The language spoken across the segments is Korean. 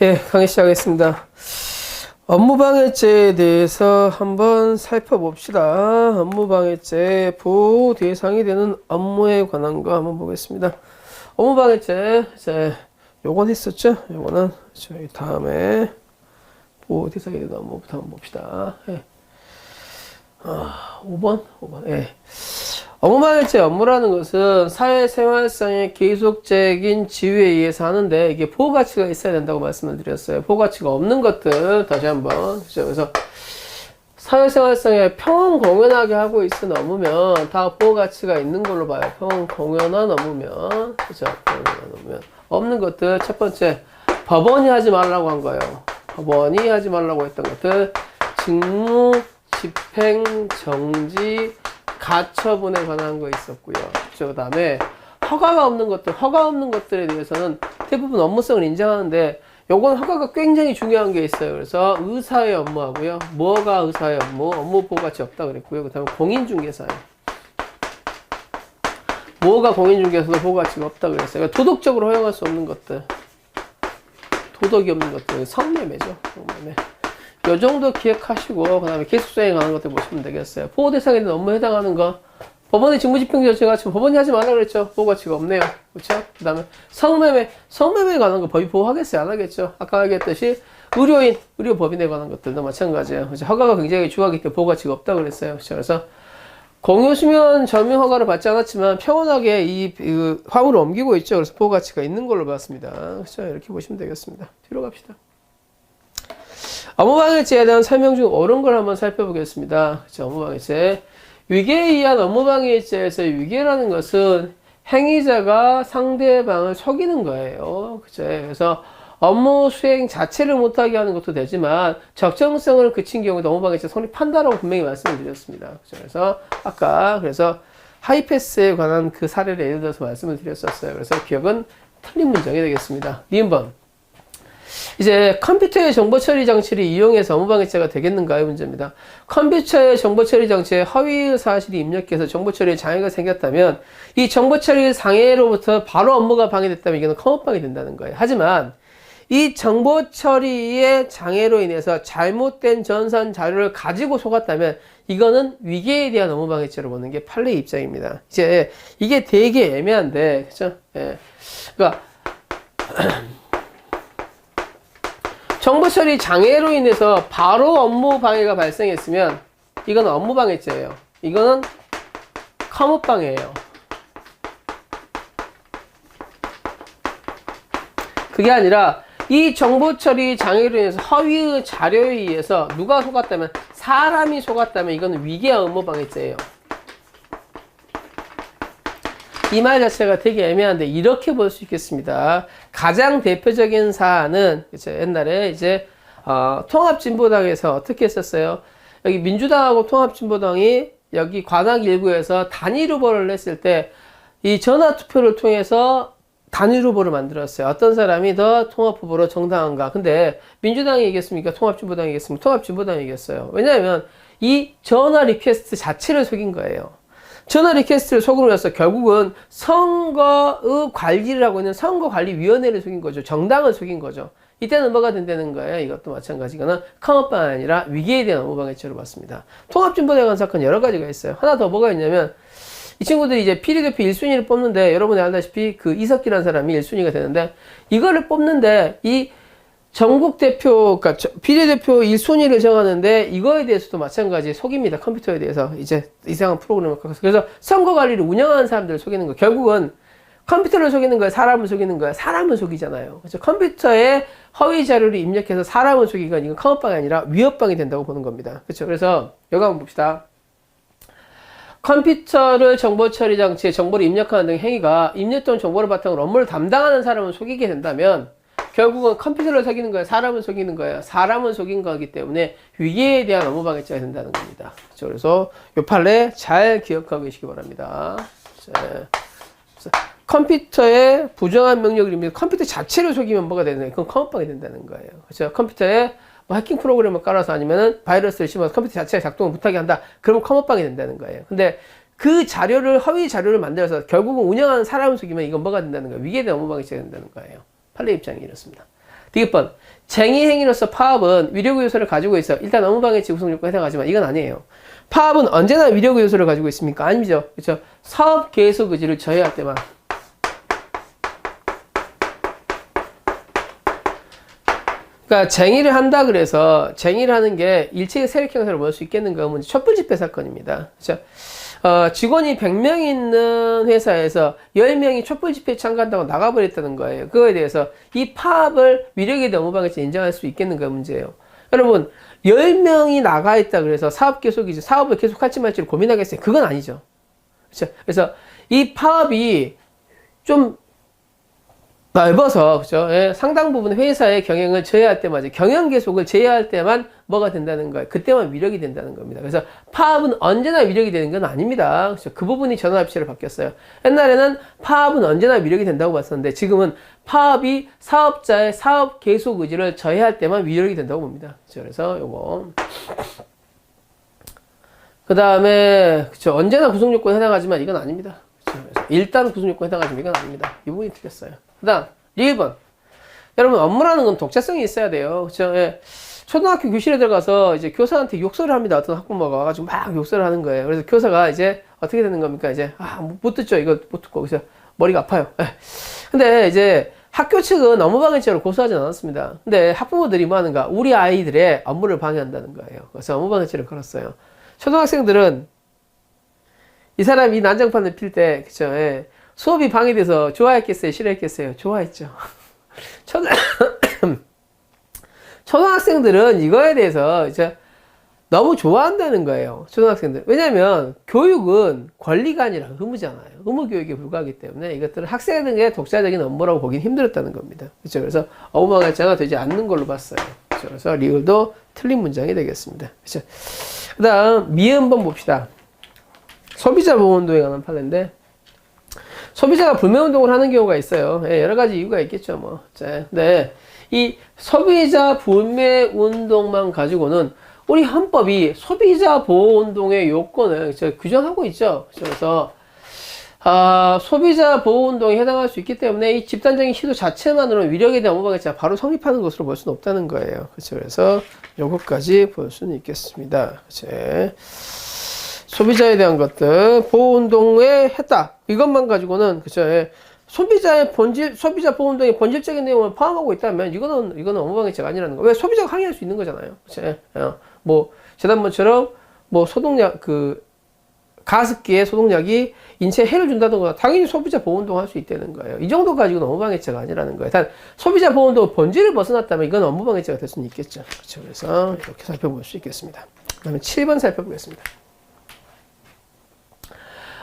예, 강의 시작하겠습니다. 업무방해죄에 대해서 한번 살펴봅시다. 업무방해죄 보호 대상이 되는 업무에 관한 거 한번 보겠습니다. 업무방해죄, 이제 요건 했었죠? 요거는 저희 다음에 보호 대상이 되는 업무부터 한번 봅시다. 예. 5번? 예. 업무방해죄 업무라는 것은 사회생활상의 계속적인 지위에 의해서 하는데 이게 보호가치가 있어야 된다고 말씀을 드렸어요. 보호가치가 없는 것들 다시 한번 그래서 사회생활상에 평공연하게 하고 있는 업무면 다 보호가치가 있는 걸로 봐요. 평공연한 업무면 그죠? 평공연한 업무면 없는 것들 첫 번째 법원이 하지 말라고 한 거예요. 법원이 하지 말라고 했던 것들 직무, 집행, 정지, 가처분에 관한 거 있었고요. 그 다음에 허가가 없는 것들, 허가 없는 것들에 대해서는 대부분 업무성을 인정하는데 요건 허가가 굉장히 중요한 게 있어요. 그래서 의사의 업무하고요. 뭐가 의사의 업무? 업무 보호가치 없다 그랬고요. 그 다음에 공인중개사예요. 뭐가 공인중개사도 보호가치가 없다 그랬어요. 그러니까 도덕적으로 허용할 수 없는 것들. 도덕이 없는 것들. 성매매죠. 성매매. 요 정도 기억하시고 그 다음에 계속수행하는 것들 보시면 되겠어요. 보호대상에 대한 업무에 해당하는 거 법원의 직무집행조치가 지금 법원이 하지 말라 그랬죠. 보호가치가 없네요. 그렇죠? 그 다음에 성매매에 관한 거 법이 보호하겠어요? 안 하겠죠? 아까 얘기했듯이 의료법인에 관한 것들도 마찬가지예요. 그렇죠? 허가가 굉장히 중요하기 때문에 보호가치가 없다 그랬어요. 그렇죠? 그래서 공유수면 점유 허가를 받지 않았지만 평온하게 이 화물을 옮기고 있죠. 그래서 보호가치가 있는 걸로 봤습니다. 그렇죠? 이렇게 보시면 되겠습니다. 뒤로 갑시다. 업무방해죄에 대한 설명 중 옳은 걸 한번 살펴보겠습니다. 그렇죠? 업무방해죄. 위계에 의한 업무방해죄에서 위계라는 것은 행위자가 상대방을 속이는 거예요. 그렇죠? 그래서 업무 수행 자체를 못하게 하는 것도 되지만 적정성을 그친 경우에 업무방해죄 성립한다라고 분명히 말씀을 드렸습니다. 그렇죠? 그래서 아까 하이패스에 관한 그 사례를 예를 들어서 말씀을 드렸었어요. 그래서 기억은 틀린 문장이 되겠습니다. 니은번. 이제 컴퓨터의 정보 처리 장치를 이용해서 업무방해죄가 되겠는가 이 문제입니다. 컴퓨터의 정보 처리 장치에 허위 사실이 입력해서 정보 처리에 장애가 생겼다면 이 정보 처리 장애로부터 바로 업무가 방해됐다면 이거는 컴업방해 된다는 거예요. 하지만 이 정보 처리의 장애로 인해서 잘못된 전산 자료를 가지고 속았다면 이거는 위계에 대한 업무방해죄로 보는 게 판례의 입장입니다. 이제 이게 되게 애매한데, 그죠? 예. 그러니까 정보 처리 장애로 인해서 바로 업무 방해가 발생했으면 이건 업무 방해죄예요. 이거는 컴업 방해예요. 그게 아니라 이 정보 처리 장애로 인해서 허위의 자료에 의해서 누가 속았다면 사람이 속았다면 이거는 위계 업무 방해죄예요. 이 말 자체가 되게 애매한데 이렇게 볼 수 있겠습니다. 가장 대표적인 사안은 옛날에 통합진보당에서 어떻게 했었어요? 여기 민주당하고 통합진보당이 여기 관악 일구에서 단일 후보를 냈을 때 이 전화투표를 통해서 단일 후보를 만들었어요. 어떤 사람이 더 통합후보로 정당한가? 근데 민주당이 이겼습니까? 통합진보당이 이겼습니까? 통합진보당이 이겼어요. 왜냐하면 이 전화 리퀘스트 자체를 속인 거예요. 전화 리퀘스트를 속으로 해서 결국은 선거의 관리를 하고 있는 선거관리위원회를 속인 거죠. 정당을 속인 거죠. 이때는 뭐가 된다는 거예요? 이것도 마찬가지거나 컴업방이 아니라 위계에 대한 업무방해죄로 봤습니다. 통합진보당에 관한 사건 여러 가지가 있어요. 하나 더 뭐가 있냐면 이 친구들이 이제 비례대표 1순위를 뽑는데 여러분이 알다시피 그 이석기라는 사람이 1순위가 되는데 이거를 뽑는데 이 전국 대표, 그러니까 비례대표 1순위를 정하는데 이거에 대해서도 마찬가지 속입니다. 컴퓨터에 대해서 이제 이상한 프로그램을 갖고서. 그래서 선거 관리를 운영하는 사람들을 속이는 거. 결국은 컴퓨터를 속이는 거야, 사람을 속이는 거야. 사람을 속이잖아요. 그래서 컴퓨터에 허위 자료를 입력해서 사람을 속이니까 이건 컴업방이 아니라 위협방이 된다고 보는 겁니다. 그렇죠? 그래서 여기 한번 봅시다. 컴퓨터를 정보 처리 장치에 정보를 입력하는 등 행위가 입력된 정보를 바탕으로 업무를 담당하는 사람을 속이게 된다면 결국은 컴퓨터를 속이는 거예요? 사람을 속이는 거예요? 사람을 속인 거기 때문에 위계에 대한 업무방해죄가 된다는 겁니다. 그렇죠? 그래서 이 판례 잘 기억하고 계시기 바랍니다. 컴퓨터에 부정한 명령을 입력, 컴퓨터 자체를 속이면 뭐가 되는 거예요? 그건 컴업방해 된다는 거예요. 그렇죠? 컴퓨터에 뭐 해킹 프로그램을 깔아서 아니면은 바이러스를 심어서 컴퓨터 자체가 작동을 못하게 한다. 그러면 컴업방해 된다는 거예요. 근데 그 자료를, 허위 자료를 만들어서 결국은 운영하는 사람을 속이면 이건 뭐가 된다는 거예요? 위계에 대한 업무방해죄가 된다는 거예요. 판례 입장이 이렇습니다. 디귿번. 쟁의 행위로서 파업은 위력 요소를 가지고 있어. 일단 업무방해죄 구성 요건에 해당하지만 이건 아니에요. 파업은 언제나 위력 요소를 가지고 있습니까? 아니죠. 그렇죠? 사업 계속 의지를 저해할 때만. 그러니까 쟁의를 한다 그래서 쟁의를 하는 게 일체의 세력 형사를 모을 수 있겠는가 하면 촛불 집회 사건입니다. 그렇죠? 직원이 100명 있는 회사에서 10명이 촛불 집회에 참가한다고 나가버렸다는 거예요. 그거에 대해서 이 파업을 위력에 대한 업무방해죄 인정할 수 있겠는가 문제예요. 여러분 10명이 나가 있다 그래서 사업 계속이지 사업을 계속할지 말지를 고민하겠어요. 그건 아니죠. 그렇죠? 그래서 이 파업이 좀 넓어서 그죠? 예, 상당 부분 회사의 경영을 제어할 때만 경영 계속을 제어할 때만 뭐가 된다는 거예요. 그때만 위력이 된다는 겁니다. 그래서 파업은 언제나 위력이 되는 건 아닙니다. 그렇죠? 그 부분이 전환합시로 바뀌었어요. 옛날에는 파업은 언제나 위력이 된다고 봤었는데 지금은 파업이 사업자의 사업 계속 의지를 저해할 때만 위력이 된다고 봅니다. 그렇죠? 그래서 요거 그 다음에 그렇죠? 언제나 구성 요건에 해당하지만 이건 아닙니다. 그렇죠? 그래서 일단 구성 요건에 해당하지만 이건 아닙니다. 이 부분이 틀렸어요. 그 다음 1번 여러분 업무라는 건 독자성이 있어야 돼요. 그렇죠? 예. 초등학교 교실에 들어가서 이제 교사한테 욕설을 합니다. 어떤 학부모가 와가지고 막 욕설을 하는 거예요. 그래서 교사가 이제 어떻게 되는 겁니까? 이제 못 듣죠. 이거 못 듣고 그래서 머리가 아파요. 예. 근데 이제 학교 측은 업무방해죄로 고소하진 않았습니다. 근데 학부모들이 뭐 하는가? 우리 아이들의 업무를 방해한다는 거예요. 그래서 업무방해죄를 걸었어요. 초등학생들은 이 사람이 난장판을 필 때 그쵸? 예. 수업이 방해돼서 좋아했겠어요? 싫어했겠어요? 좋아했죠. 초등학생들은 이거에 대해서 이제 너무 좋아한다는 거예요. 초등학생들. 왜냐면 교육은 권리가 아니라 의무잖아요. 의무 교육에 불과하기 때문에 이것들은 학생에게 독자적인 업무라고 보긴 힘들었다는 겁니다. 그렇죠? 그래서 업무방해죄가 되지 않는 걸로 봤어요. 그렇죠? 그래서 리을도 틀린 문장이 되겠습니다. 그렇죠? 그 다음 미음번 봅시다. 소비자 보호운동에 관한 판례인데 소비자가 불매운동을 하는 경우가 있어요. 예, 여러 가지 이유가 있겠죠, 뭐. 자, 네. 이 소비자 불매운동만 가지고는 우리 헌법이 소비자 보호운동의 요건을 규정하고 있죠. 그래서, 소비자 보호운동에 해당할 수 있기 때문에 이 집단적인 시도 자체만으로는 위력에 대한 업무방해죄가 바로 성립하는 것으로 볼 수는 없다는 거예요. 그렇죠. 그래서 요것까지 볼 수는 있겠습니다. 그렇죠. 소비자에 대한 것들 보호운동에 했다 이것만 가지고는 그죠 소비자 보호운동의 본질적인 내용을 포함하고 있다면 이거는 업무방해죄가 아니라는 거. 왜 소비자가 항의할 수 있는 거잖아요. 그죠? 뭐 지난번처럼 뭐 소독약 가습기에 소독약이 인체에 해를 준다든가 당연히 소비자 보호운동 할 수 있다는 거예요. 이 정도 가지고는 업무방해죄가 아니라는 거예요. 단 소비자 보호운동 본질을 벗어났다면 이건 업무방해죄가 될 수는 있겠죠. 그렇죠. 그래서 이렇게 살펴볼 수 있겠습니다. 그다음에 7번 살펴보겠습니다.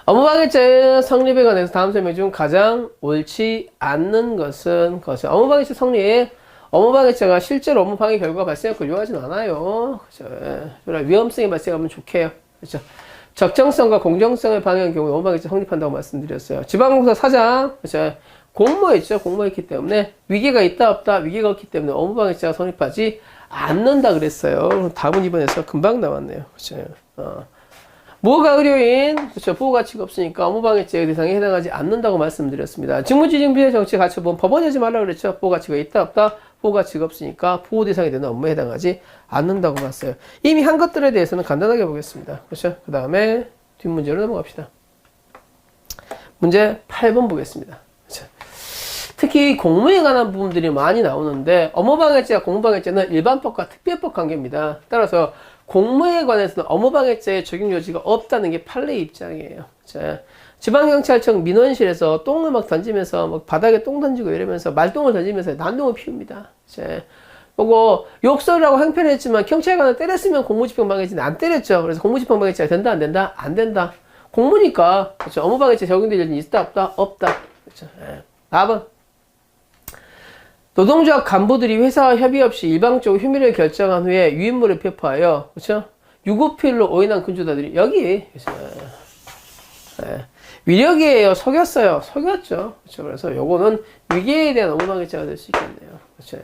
업무방해죄 성립에 관해서 다음 설명 중 가장 옳지 않는 것은 업무방해죄 성립에 업무방해죄가 실제로 업무방해 결과가 발생하고 요하진 않아요. 그렇죠. 위험성이 발생하면 좋게요. 그렇죠. 적정성과 공정성을 방해한 경우에 업무방해죄 성립한다고 말씀드렸어요. 지방공사 사장, 그렇죠. 공모했죠. 공모했기 때문에 위계가 있다 없다 위계가 없기 때문에 업무방해죄가 성립하지 않는다 그랬어요. 답은 이번에서 금방 나왔네요. 그렇죠. 무허가 의료인, 그렇죠. 보호가치가 없으니까 업무방해죄 대상에 해당하지 않는다고 말씀드렸습니다. 직무지정비의 정치 가처분 법원이 하지 말라고 그랬죠. 보호가치가 있다 없다 보호가치가 없으니까 보호 대상이 되는 업무에 해당하지 않는다고 봤어요. 이미 한 것들에 대해서는 간단하게 보겠습니다. 그렇죠. 그 다음에 뒷문제로 넘어갑시다. 문제 8번 보겠습니다. 그렇죠. 특히 공무에 관한 부분들이 많이 나오는데 업무방해죄와 공무방해죄는 일반법과 특별법 관계입니다. 따라서 공무에 관해서는 업무방해죄의 적용 여지가 없다는 게 판례 입장이에요. 자, 지방경찰청 민원실에서 똥을 막 던지면서 막 바닥에 똥 던지고 이러면서 말똥을 던지면서 난동을 피웁니다. 자, 그리고 욕설을 하고 행패를 했지만 경찰관을 때렸으면 공무집행방해죄는 안 때렸죠. 그래서 공무집행방해죄가 된다 안 된다? 안 된다. 공무니까 그렇죠. 업무방해죄 적용될 여지는 있다 없다? 없다. 그렇죠. 4번. 노동조합 간부들이 회사와 협의 없이 일방적으로 휴미를 결정한 후에 유인물을 배포하여 그렇죠? 유고필로 오인한 근조자들이 여기 위력이에요. 속였어요. 속였죠. 그렇죠? 그래서 요거는 위계에 대한 업무방해죄가 될 수 있겠네요. 그렇죠?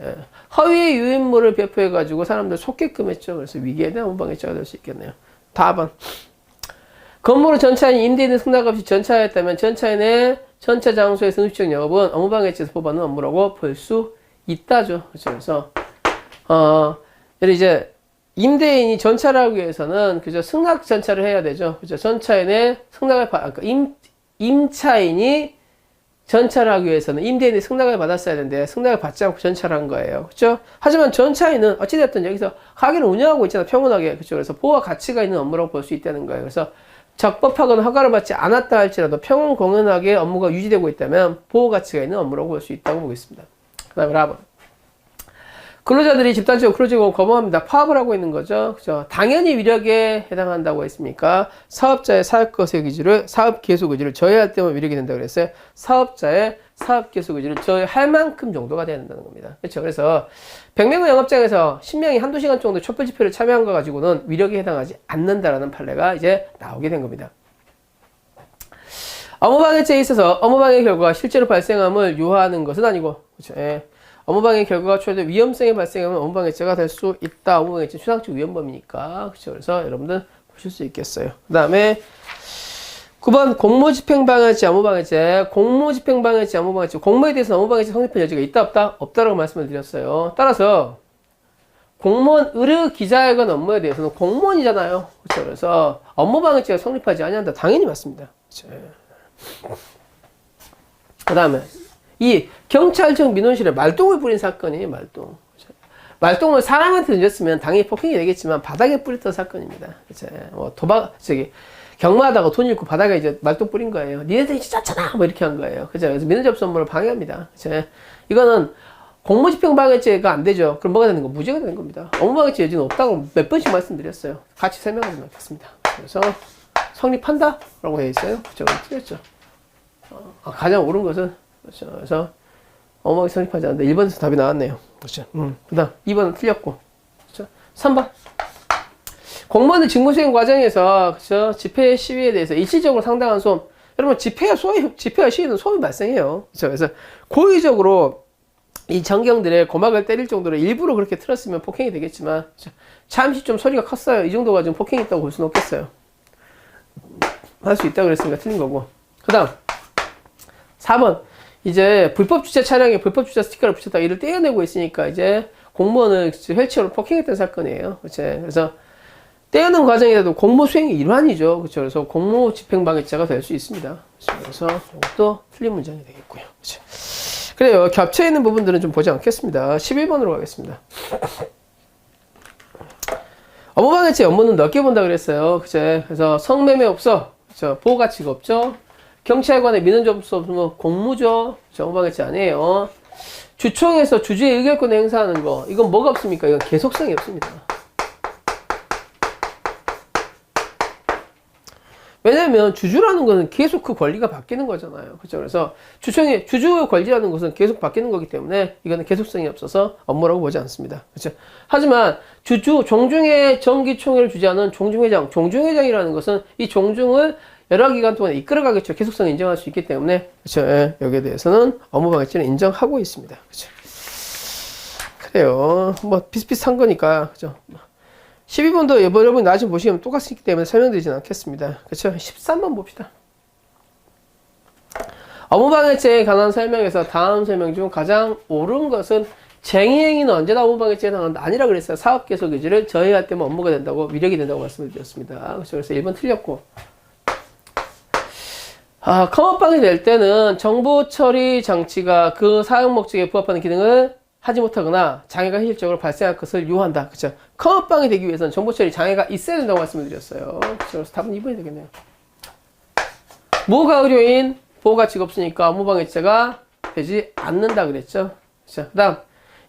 허위의 유인물을 배포해가지고 사람들 속게끔 했죠. 그래서 위계에 대한 업무방해죄가 될 수 있겠네요. 4번. 건물을 전차인이 임대인의 승낙 없이 전차하였다면 전차인의 전차 장소의 승수적 영업은 업무방해죄에서 포함하는 업무라고 볼 수 있다죠. 그렇죠. 그래서 예를 이제 임대인이 전차를 하기 위해서는 그죠 승낙 전차를 해야 되죠. 그죠 전차인의 승낙을 그러니까 임차인이 전차를 하기 위해서는 임대인이 승낙을 받았어야 되는데 승낙을 받지 않고 전차를 한 거예요. 그렇죠? 하지만 전차인은 어찌됐든 여기서 가게를 운영하고 있잖아 평온하게. 그렇죠? 그래서 보호와 가치가 있는 업무라고 볼 수 있다는 거예요. 그래서 적법하거나 허가를 받지 않았다 할지라도 평온 공연하게 업무가 유지되고 있다면 보호 가치가 있는 업무라고 볼 수 있다고 보겠습니다. 그 다음에 라번. 근로자들이 집단적으로 근로직을 거부합니다. 파업을 하고 있는 거죠. 그죠? 당연히 위력에 해당한다고 했습니까? 사업자의 사업 계속 의지를 저해할 때만 위력이 된다고 그랬어요. 사업자의 사업 계속 의지를 저해할 만큼 정도가 돼야 된다는 겁니다. 그렇죠? 그래서 100명의 영업장에서 10명이 한두 시간 정도 촛불 집회를 참여한 거 가지고는 위력에 해당하지 않는다라는 판례가 이제 나오게 된 겁니다. 업무방해죄에 있어서 업무방해 결과가 실제로 발생함을 유하하는 것은 아니고, 그렇죠? 예. 업무방해 결과가 초래된 위험성이 발생하면 업무방해죄가 될 수 있다. 업무방해죄 추상적 위험범이니까. 그렇죠? 그래서 여러분들 보실 수 있겠어요. 그 다음에 9번 공무집행방해죄, 업무방해죄. 공무집행방해죄, 업무방해죄. 공무에 대해서 업무방해죄 성립할 여지가 있다, 없다? 없다라고 말씀을 드렸어요. 따라서 공무원 의뢰 기자회견 업무에 대해서는 공무원이잖아요. 그렇죠? 그래서 업무방해죄가 성립하지 아니한다. 당연히 맞습니다. 그렇죠? 그 다음에 이 경찰청 민원실에 말똥을 뿌린 사건이에요. 말똥. 말똥을 사람한테 던졌으면 당연히 폭행이 되겠지만 바닥에 뿌렸던 사건입니다. 그쵸? 뭐 경마하다가 돈 잃고 바닥에 이제 말똥 뿌린 거예요. 니네들이 짰잖아! 뭐 이렇게 한 거예요. 그죠? 그래서 민원 접수 업무를 방해합니다. 그쵸? 이거는 공무집행방해죄가 안 되죠. 그럼 뭐가 되는 거? 무죄가 되는 겁니다. 업무방해죄 여지는 없다고 몇 번씩 말씀드렸어요. 같이 설명하지 않겠습니다. 그래서 성립한다? 라고 되어 있어요. 그죠? 틀렸죠. 가장 옳은 것은 그렇죠. 그래서 업무방해 성립하지 않는다. 1번에서 답이 나왔네요. 그렇죠. 그 다음 2번은 틀렸고. 그렇죠. 3번. 공무원의 직무수행 과정에서 그렇죠. 집회 시위에 대해서 일시적으로 상당한 소음. 여러분 집회와 시위는 소음이 발생해요. 그렇죠. 그래서 고의적으로 이 전경들의 고막을 때릴 정도로 일부러 그렇게 틀었으면 폭행이 되겠지만 그렇죠. 잠시 좀 소리가 컸어요. 이 정도가 좀 폭행이 있다고 볼 수는 없겠어요. 할 수 있다고 그랬으니까 틀린 거고. 그 다음 4번. 이제 불법 주차 차량에 불법 주차 스티커를 붙였다 이를 떼어내고 있으니까 이제 공무원을 휠체어로 폭행했던 사건이에요. 그렇죠? 그래서 떼어낸 과정에서도 공무 수행의 일환이죠. 그렇죠? 그래서 공무 집행방해죄가 될 수 있습니다. 그렇죠? 그래서 이것도 틀린 문장이 되겠고요. 그렇죠? 그래요. 겹쳐 있는 부분들은 좀 보지 않겠습니다. 11번으로 가겠습니다. 업무방해죄 업무는 넓게 본다 그랬어요. 그렇죠? 그래서 성매매 없어. 그렇죠? 보호 가치가 없죠. 경찰관의 민원 접수 없으면 공무죠. 업무방해죄 아니에요. 주총에서 주주의 의결권을 행사하는 거. 이건 뭐가 없습니까? 이건 계속성이 없습니다. 왜냐면 주주라는 것은 계속 그 권리가 바뀌는 거잖아요. 그렇죠? 그래서 주총의 주주의 권리라는 것은 계속 바뀌는 거기 때문에 이거는 계속성이 없어서 업무라고 보지 않습니다. 그렇죠? 하지만 종중의 정기총회를 주재하는 종중회장이라는 것은 이 종중을 여러 기간 동안 이끌어가겠죠. 계속성을 인정할 수 있기 때문에 그렇죠. 예, 여기에 대해서는 업무방해죄는 인정하고 있습니다. 그렇죠. 그래요. 뭐 비슷비슷한 거니까 그렇죠. 12번도 여러분이 나중에 보시면 똑같기 때문에 설명드리진 않겠습니다. 그렇죠. 13번 봅시다. 업무방해죄에 관한 설명에서 다음 설명 중 가장 옳은 것은 쟁의행위는 언제나 업무방해죄에 해당한다. 아니라 그랬어요. 사업계속 의지를 저해할 때만 업무가 된다고, 위력이 된다고 말씀을 드렸습니다. 그렇죠. 그래서 1번 틀렸고. 컴업방이 될 때는 정보 처리 장치가 그 사용 목적에 부합하는 기능을 하지 못하거나 장애가 현실적으로 발생할 것을 유효한다. 그렇죠? 컴업방이 되기 위해서는 정보 처리 장애가 있어야 된다고 말씀을 드렸어요. 그렇죠? 그래서 답은 2번이 되겠네요. 무허가 의료인 보호 가치가 없으니까 업무방해죄가 되지 않는다 그랬죠. 그렇죠? 그다음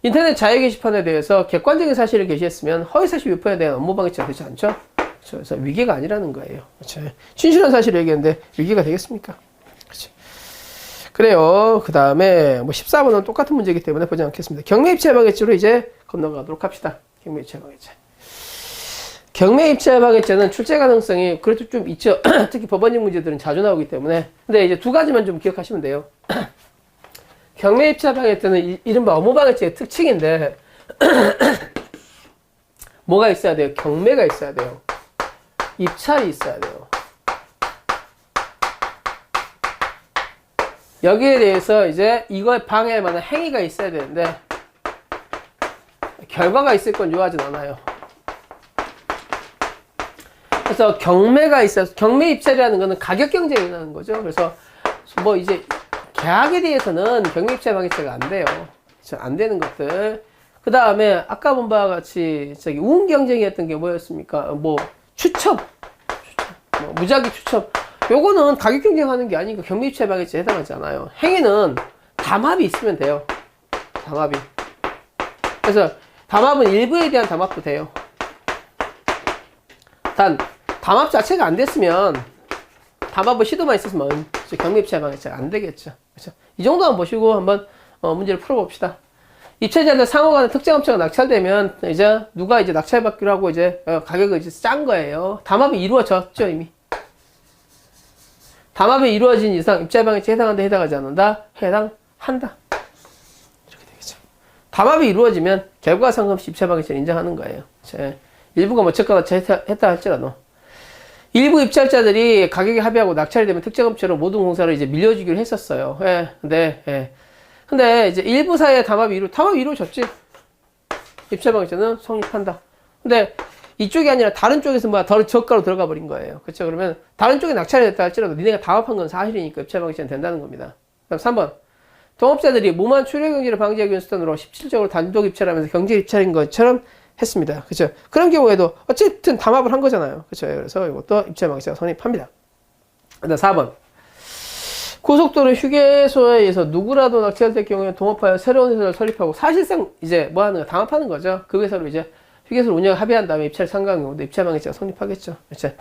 인터넷 자유 게시판에 대해서 객관적인 사실을 게시했으면 허위사실 유포에 대한 업무방해죄가 되지 않죠. 그렇죠? 그래서 위계가 아니라는 거예요. 그렇죠? 진실한 사실을 얘기했는데 위계가 되겠습니까? 그렇죠? 그래요. 그 다음에 뭐 14번은 똑같은 문제이기 때문에 보지 않겠습니다. 경매입찰방해죄로 이제 건너가도록 합시다. 경매입찰방해죄. 경매입찰방해죄는 출제 가능성이 그래도 좀 있죠. 특히 법원직 문제들은 자주 나오기 때문에. 근데 이제 두 가지만 좀 기억하시면 돼요. 경매입찰방해죄는 이른바 업무방해죄의 특징인데 뭐가 있어야 돼요? 경매가 있어야 돼요. 입찰이 있어야 돼요. 여기에 대해서 이제 이걸 방해할 만한 행위가 있어야 되는데 결과가 있을 건 요하진 않아요. 그래서 경매가 있어서 경매 입찰이라는 거는 가격 경쟁이 일어나는 거죠. 그래서 뭐 이제 계약에 대해서는 경매 입찰 방해죄가 안 돼요. 안 되는 것들. 그 다음에 아까 본 바와 같이 저기 우응 경쟁이었던 게 뭐였습니까? 뭐 추첨, 뭐 무작위 추첨. 요거는 가격 경쟁하는 게 아니니까 경매 입찰 방해죄에 해당하지 않아요. 행위는 담합이 있으면 돼요. 담합이. 그래서 담합은 일부에 대한 담합도 돼요. 단 담합 자체가 안 됐으면 담합을 시도만 있었으면 경매 입찰 방해죄가 안 되겠죠. 그렇죠? 이 정도만 보시고 한번 문제를 풀어봅시다. 입찰자들 상호간에 특정 업체가 낙찰되면 이제 누가 이제 낙찰받기로 하고 이제 가격을 이제 짠 거예요. 담합이 이루어졌죠 이미. 담합이 이루어진 이상 입찰 방해죄에 해당한다 해당하지 않는다 해당한다. 이렇게 되겠죠. 담합이 이루어지면 결과 상관없이 입찰 방해죄를 인정하는 거예요. 일부가 뭐 적거나 했다 할지라도 일부 입찰자들이 가격에 합의하고 낙찰이 되면 특정 업체로 모든 공사를 이제 밀려주기로 했었어요. 근데 이제 일부 사이에 담합이 이루어졌지. 입찰 방해죄는 성립한다. 근데 이쪽이 아니라 다른 쪽에서 뭐야 더 저가로 들어가 버린 거예요. 그렇죠? 그러면 다른 쪽에 낙찰이 됐다 할지라도 니네가 담합한 건 사실이니까 입찰 방해죄는 된다는 겁니다. 그다음 3번. 동업자들이 무모한 추려 경제를 방지하기 위한 수단으로 실질적으로 단독 입찰하면서 경제 입찰인 것처럼 했습니다. 그렇죠? 그런 경우에도 어쨌든 담합을 한 거잖아요. 그렇죠? 그래서 이것도 입찰 방해죄가 성립합니다. 그다음 4번. 고속도로 휴게소에 의해서 누구라도 낙찰될 경우에 동업하여 새로운 회사를 설립하고 사실상 이제 뭐 하는 거 담합하는 거죠. 그 회사로 이제 휴게소를 운영 합의한 다음에 입찰 상가한 경우도 입찰 방해죄가 성립하겠죠. 그렇죠?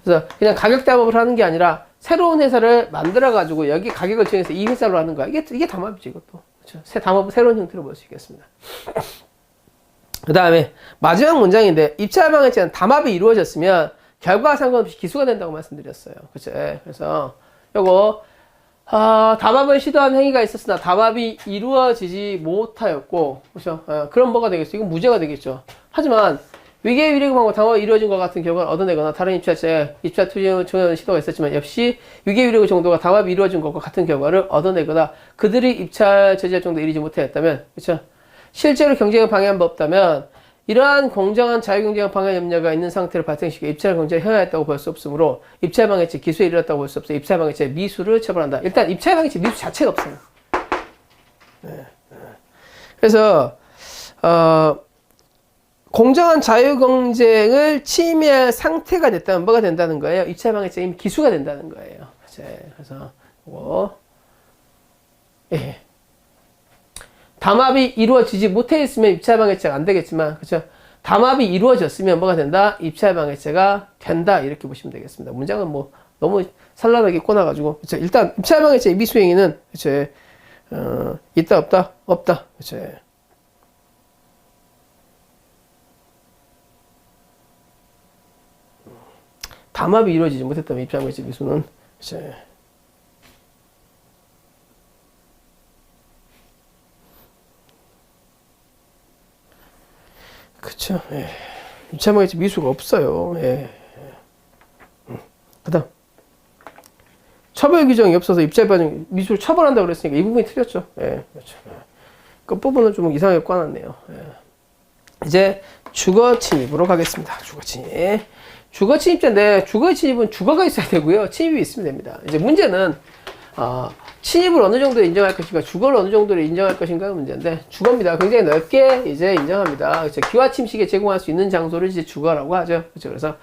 그래서 그냥 가격 담합을 하는 게 아니라 새로운 회사를 만들어 가지고 여기 가격을 정해서 이 회사로 하는 거야. 이게 담합이지 이것도. 그렇죠? 담합은 새로운 형태로 볼 수 있겠습니다. 그 다음에 마지막 문장인데 입찰 방해죄는 담합이 이루어졌으면 결과와 상관없이 기수가 된다고 말씀드렸어요. 그렇죠? 그래서 요거 담합을 시도한 행위가 있었으나 담합이 이루어지지 못하였고, 그렇죠? 그럼 뭐가 되겠어? 이건 무죄가 되겠죠. 하지만 위계의 위력망과 담합이 이루어진 것 같은 결과를 얻어내거나 다른 입찰자의 입찰 투쟁 시도가 있었지만 역시 위계의 위력 정도가 담합이 이루어진 것과 같은 결과를 얻어내거나 그들이 입찰 제재 정도에 이르지 못하였다면, 그렇죠? 실제로 경쟁을 방해한 바 없다면 이러한 공정한 자유경쟁을 방해 염려가 있는 상태를 발생시켜 입찰 경쟁을 행하였다고 볼 수 없으므로 입찰 방해죄 기수에 이르렀다고 볼 수 없어 입찰 방해죄 미수를 처벌한다. 일단 입찰 방해죄 미수 자체가 없어요. 그래서 공정한 자유경쟁을 침해할 상태가 됐다면 뭐가 된다는 거예요? 입찰 방해죄 이미 기수가 된다는 거예요. 그래서 예. 담합이 이루어지지 못해 있으면 입찰 방해죄가 안 되겠지만, 그렇죠? 담합이 이루어졌으면 뭐가 된다? 입찰 방해죄가 된다. 이렇게 보시면 되겠습니다. 문장은 뭐 너무 산란하게 꼬나가지고, 그렇죠? 일단 입찰 방해죄 미수행위는, 그렇죠? 있다 없다 없다. 그렇죠? 담합이 이루어지지 못했다면 입찰 방해죄 미수는, 그렇죠? 그쵸. 예. 입찰 방해죄 미수가 없어요. 예. 그 다음. 처벌 규정이 없어서 입찰 방해 미수를 처벌한다고 그랬으니까 이 부분이 틀렸죠. 예. 그렇죠. 그 부분은 좀 이상하게 꽈놨네요. 예. 이제 주거 침입으로 가겠습니다. 주거 침입. 주거 침입자인데 주거 침입은 주거가 있어야 되고요. 침입이 있으면 됩니다. 이제 문제는 침입을 어느 정도 인정할 것인가, 주거를 어느 정도로 인정할 것인가가 문제인데, 주거입니다. 굉장히 넓게 이제 인정합니다. 그렇죠? 기와 침식에 제공할 수 있는 장소를 이제 주거라고 하죠. 그렇죠? 그래서,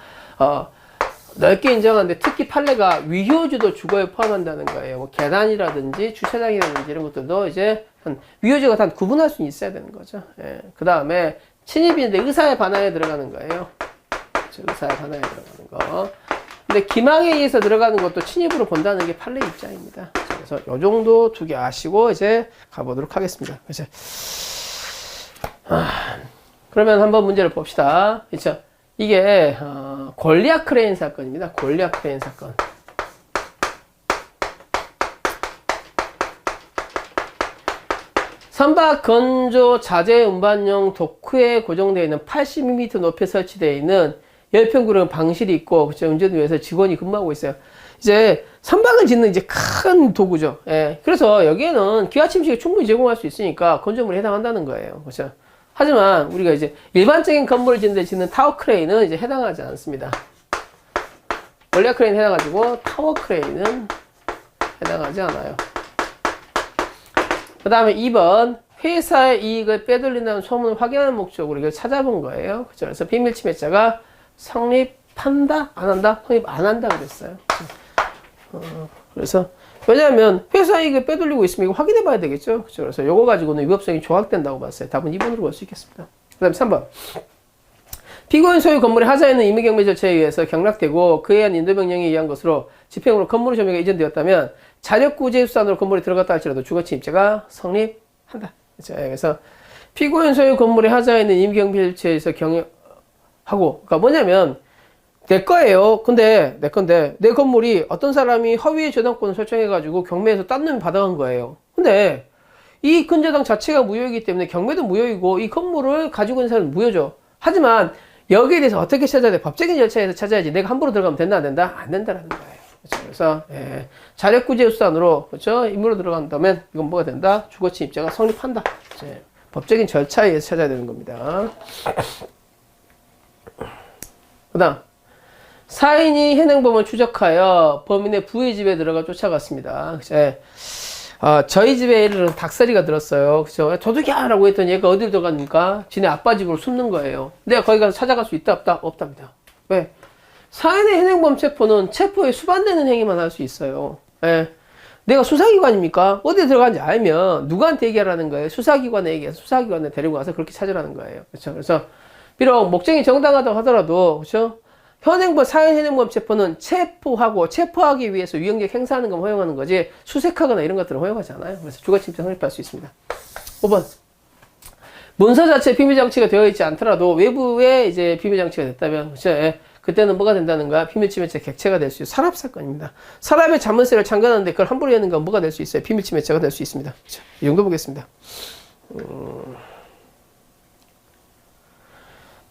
넓게 인정하는데, 특히 판례가 위효주도 주거에 포함한다는 거예요. 뭐, 계단이라든지, 주차장이라든지 이런 것들도 이제, 위효주가 단 구분할 수 있어야 되는 거죠. 예. 그 다음에, 침입인데 의사의 반하에 들어가는 거예요. 그렇죠? 의사의 반하에 들어가는 거. 근데 기망에 의해서 들어가는 것도 침입으로 본다는 게 판례 입장입니다. 그래서 요 정도 두 개 아시고 이제 가보도록 하겠습니다. 그렇죠? 그러면 한번 문제를 봅시다. 그렇죠? 이게 골리앗 크레인 사건입니다. 골리앗 크레인 사건. 선박 건조 자재 운반용 도크에 고정되어 있는 82m 높이에 설치되어 있는 열평구령 방실이 있고, 그쵸? 운전위에서 직원이 근무하고 있어요. 이제 선박을 짓는 이제 큰 도구죠. 예. 그래서 여기에는 기와 침식을 충분히 제공할 수 있으니까 건조물에 해당한다는 거예요. 그렇죠? 하지만 우리가 이제 일반적인 건물을 짓는데 짓는 타워 크레인은 이제 해당하지 않습니다. 원래 크레인 해당하지고 타워 크레인은 해당하지 않아요. 그 다음에 2번 회사의 이익을 빼돌린다는 소문을 확인하는 목적으로 이걸 찾아본 거예요. 그죠? 그래서 비밀 침해죄가 성립한다? 안 한다? 성립 안 한다 그랬어요. 그래서 왜냐하면 회사 이익을 빼돌리고 있으면 이거 확인해 봐야 되겠죠. 그렇죠? 그래서 이거 가지고는 위법성이 조각된다고 봤어요. 답은 2번으로 볼 수 있겠습니다. 그 다음에 3번. 피고인 소유 건물의 하자에 있는 임의경매 절차에 의해서 경락되고 그에 의한 인도명령에 의한 것으로 집행으로 건물의 점유가 이전되었다면 자력구제 수단으로 건물에 들어갔다 할지라도 주거침입죄가 성립한다. 그렇죠? 그래서 피고인 소유 건물의 하자에 있는 임의경매 절차에서 경영하고, 그러니까 뭐냐면 내 거예요. 근데 내 건데 내 건물이 어떤 사람이 허위의 저당권을 설정해가지고 경매에서 딴 놈이 받아간 거예요. 근데 이 근저당 자체가 무효이기 때문에 경매도 무효이고 이 건물을 가지고 있는 사람은 무효죠. 하지만 여기에 대해서 어떻게 찾아야 돼? 법적인 절차에서 찾아야지. 내가 함부로 들어가면 된다 안 된다? 안 된다라는 거예요. 그렇죠? 그래서 자력구제 수단으로 그렇죠? 임무로 들어간다면 이건 뭐가 된다? 주거침입죄가 성립한다. 그렇죠? 법적인 절차에 의해서 찾아야 되는 겁니다. 그 다음 사인이 현행범을 추적하여 범인의 부의 집에 들어가 쫓아갔습니다. 저희 집에 예를 들어 닭살이가 들었어요. 그죠? 도둑이야! 라고 했더니 얘가 어디로 들어갑니까? 지네 아빠 집으로 숨는 거예요. 내가 거기 가서 찾아갈 수 있다, 없다? 없답니다. 왜? 사인의 현행범 체포는 체포에 수반되는 행위만 할 수 있어요. 예. 내가 수사기관입니까? 어디에 들어간지 알면 누구한테 얘기하라는 거예요? 수사기관에 얘기해서 수사기관에 데리고 가서 그렇게 찾으라는 거예요. 그렇죠? 그래서 비록 목적이 정당하다고 하더라도 그렇죠? 사인 현행범 체포는 체포하기 위해서 유형적 행사하는 건 허용하는 거지 수색하거나 이런 것들은 허용하지 않아요. 그래서 주거침입죄 성립할 수 있습니다. 5번. 문서 자체에 비밀장치가 되어 있지 않더라도 외부에 이제 비밀장치가 됐다면 그렇죠? 그때는 뭐가 된다는 거야? 비밀침해죄 객체가 될 수 있어요. 산업사건입니다. 사람의 자물쇠를 잠가놨는데 그걸 함부로 여는 건 뭐가 될 수 있어요? 비밀침해죄가 될 수 있습니다. 그렇죠? 이 정도 보겠습니다.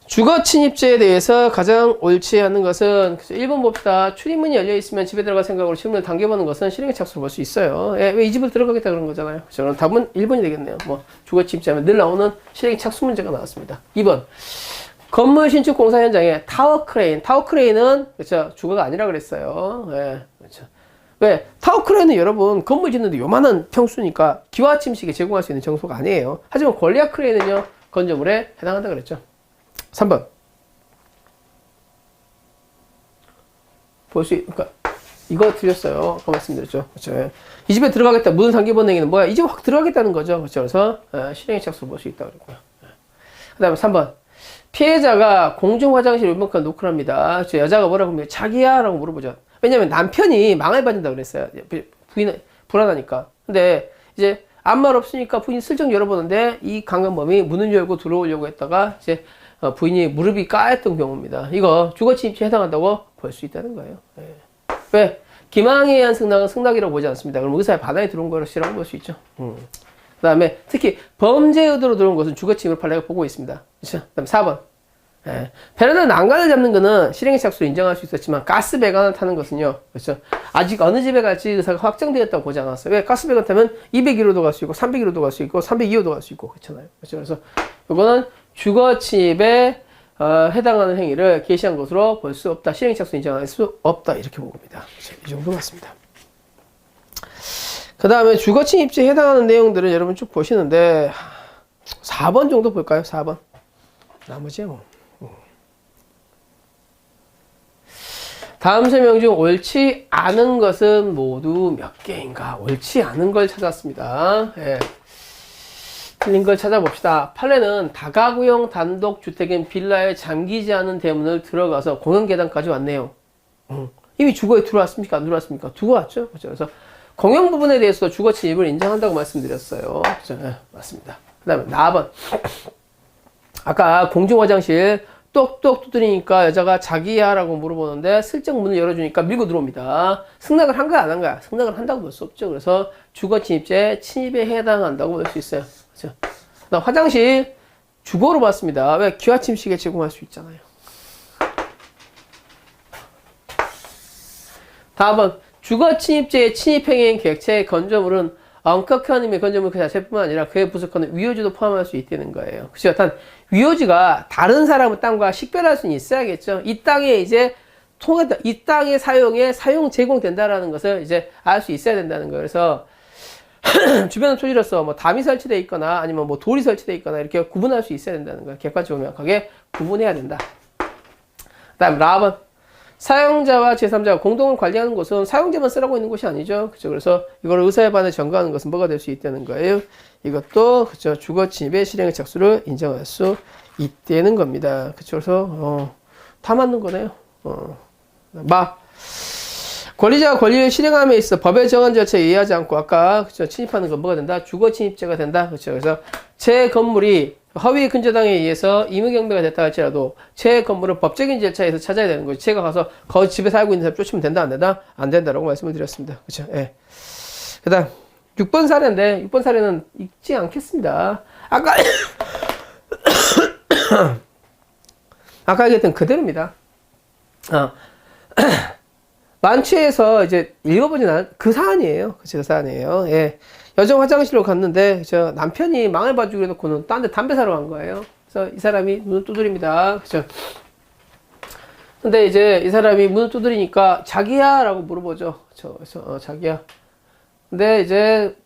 주거침입죄에 대해서 가장 옳지 않은 것은 1번 봅시다. 출입문이 열려있으면 집에 들어갈 생각으로 출입문을 당겨보는 것은 실행의 착수로 볼 수 있어요. 왜 이 집을 들어가겠다 그런 거잖아요. 그럼 답은 1번이 되겠네요. 뭐 주거침입죄하면 늘 나오는 실행의 착수 문제가 나왔습니다. 2번. 건물 신축 공사 현장에 타워 크레인은 그렇죠. 주거가 아니라 그랬어요. 그렇죠. 왜? 타워 크레인은 여러분 건물 짓는데 요만한 평수니까 기와 침식에 제공할 수 있는 정소가 아니에요. 하지만 권리학 크레인은요 건조물에 해당한다 그랬죠. 3번. 그러니까, 이거 드렸어요. 아까 말씀드렸죠. 그렇죠. 이 집에 들어가겠다. 문을 당겨보는 행위는 뭐야? 이 집에 확 들어가겠다는 거죠. 그렇죠. 그래서, 실행의 착수로 볼 수 있다고 그랬고요. 그 다음에 3번. 피해자가 공중 화장실 울먹한 노크를 합니다. 그렇죠. 여자가 뭐라고 하면 자기야? 라고 물어보죠. 왜냐면 남편이 망을 받는다고 그랬어요. 부인은 불안하니까. 근데, 이제, 아무 말 없으니까 부인이 슬쩍 열어보는데, 이 강간범이 문을 열고 들어오려고 했다가, 이제, 부인이 무릎이 까였던 경우입니다. 이거 주거침입죄에 해당한다고 볼 수 있다는 거예요. 왜? 기망에 의한 승낙은 승낙이라고 보지 않습니다. 그럼 의사의 반환이 들어온 것이라고 볼 수 있죠. 그 다음에 특히 범죄 의도로 들어온 것은 주거침입을 판례가 보고 있습니다. 그렇죠? 그 다음 4번. 베란다 난간을 잡는 것은 실행의 착수로 인정할 수 있었지만 가스 배관을 타는 것은요. 그렇죠? 아직 어느 집에 갈지 의사가 확정되었다고 보지 않았어요. 왜? 가스 배관 타면 201호도 갈 수 있고 301호도 갈 수 있고 302호도 갈 수 있고 그렇잖아요. 그렇죠? 그래서 이거는 주거침입에 해당하는 행위를 개시한 것으로 볼 수 없다. 실행의 착수 인정할 수 없다. 이렇게 본 겁니다. 그렇죠? 이 정도 맞습니다. 그 다음에 주거침입죄에 해당하는 내용들은 여러분 쭉 보시는데 4번 정도 볼까요? 4번. 나머지 뭐. 다음 설명 중 옳지 않은 것은 모두 몇 개인가? 옳지 않은 걸 찾았습니다. 틀린 걸 찾아봅시다. 판례는 다가구형 단독주택인 빌라에 잠기지 않은 대문을 들어가서 공용 계단까지 왔네요. 이미 주거에 들어왔습니까? 안 들어왔습니까? 두고 왔죠? 그렇죠? 그래서 공용 부분에 대해서 주거 침입을 인정한다고 말씀드렸어요. 그렇죠? 맞습니다. 그 다음에 4번. 아까 공중 화장실 똑똑 두드리니까 여자가 자기야 라고 물어보는데 슬쩍 문을 열어주니까 밀고 들어옵니다. 승낙을 한 거야 안 한 거야? 승낙을 한다고 볼 수 없죠. 그래서 주거침입죄 침입에 해당한다고 볼 수 있어요. 그렇죠? 그다음 화장실 주거로 봤습니다. 왜? 기와침식에 제공할 수 있잖아요. 다음은 주거침입죄의 침입행위인 객체의 건조물은 엄격한 의미의 건조물 그 자체뿐만 아니라 그에 부속하는 위호지도 포함할 수 있다는 거예요. 그렇죠? 일단 위호지가 다른 사람의 땅과 식별할 수는 있어야겠죠. 이 땅에 이제 통했다, 이 땅의 사용 제공된다라는 것을 이제 알 수 있어야 된다는 거예요. 그래서 주변의 토지로서 뭐 담이 설치되어 있거나 아니면 뭐 돌이 설치되어 있거나 이렇게 구분할 수 있어야 된다는 거예요. 객관적으로 명확하게 구분해야 된다. 다음 라번. 사용자와 제3자가 공동을 관리하는 곳은 사용자만 쓰라고 있는 곳이 아니죠. 그렇죠? 그래서 이걸 의사에 반해 전가하는 것은 뭐가 될 수 있다는 거예요. 이것도 그렇죠? 주거 침입의 실행의 착수를 인정할 수 있다는 겁니다. 그렇죠? 그래서 다 맞는 거네요. 권리자가 권리를 실행함에 있어 법에 정한 절차에 의하지 않고 아까 그렇죠? 침입하는 건 뭐가 된다? 주거 침입죄가 된다. 그렇죠? 그래서 제 건물이 허위 근저당에 의해서 임의경매가 됐다 할지라도 제 건물을 법적인 절차에서 찾아야 되는 거죠. 제가 가서 그 집에 살고 있는 사람 쫓으면 된다 안 된다? 안 된다라고 말씀을 드렸습니다. 그렇죠? 예. 그다음 6번 사례인데 6번 사례는 읽지 않겠습니다. 아까 얘기했던 그대로입니다. 만취해서 이제 읽어보진 않은 그 사안이에요. 그 사안이에요. 예. 여정 화장실로 갔는데 저 남편이 망을 봐주기로 해놓고는 딴 데 담배 사러 간 거예요. 그래서 이 사람이 문을 두드립니다. 그죠? 근데 이제 이 사람이 문을 두드리니까 자기야 라고 물어보죠. 그래서 자기야. 근데 이제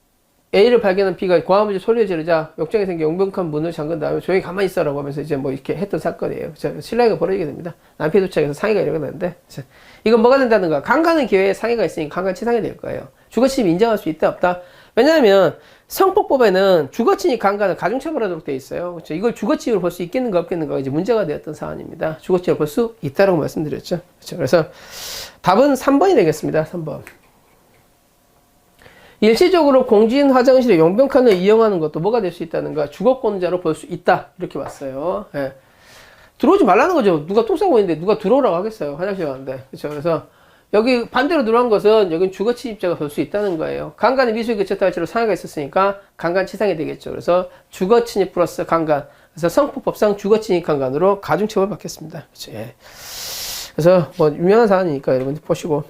A를 발견한 B가 고함을 소리를 지르자 역정이 생겨 용병한 문을 잠근 다음에 조용히 가만히 있어라고 하면서 이제 뭐 이렇게 했던 사건이에요. 실랑이가 벌어지게 됩니다. 남편이 도착해서 상해가 일어나는데 이건 뭐가 된다는가? 강간의 기회에 상해가 있으니 강간치상이 될 거예요. 주거침입 인정할 수 있다 없다? 왜냐하면 성폭법에는 주거침입 강간은 가중처벌하도록 되어 있어요. 그렇죠? 이걸 주거침입으로 볼 수 있겠는가 없겠는가 이제 문제가 되었던 사안입니다. 주거침입을 볼 수 있다라고 말씀드렸죠. 그렇죠? 그래서 답은 3번이 되겠습니다. 3번. 일시적으로 공진 화장실에 용병칸을 이용하는 것도 뭐가 될 수 있다는가? 주거권자로 볼 수 있다. 이렇게 봤어요. 예. 들어오지 말라는 거죠. 누가 똥 싸고 있는데 누가 들어오라고 하겠어요. 화장실 가는데. 그렇죠? 그래서 여기 반대로 들어간 것은 여긴 주거침입자가 볼 수 있다는 거예요. 강간의 미수에 그쳤다 할지라도 상해가 있었으니까 강간치상이 되겠죠. 그래서 주거침입 플러스 강간. 그래서 성폭법상 주거침입 강간으로 가중처벌 받겠습니다. 그렇죠? 예. 그래서 뭐 유명한 사안이니까 여러분들 보시고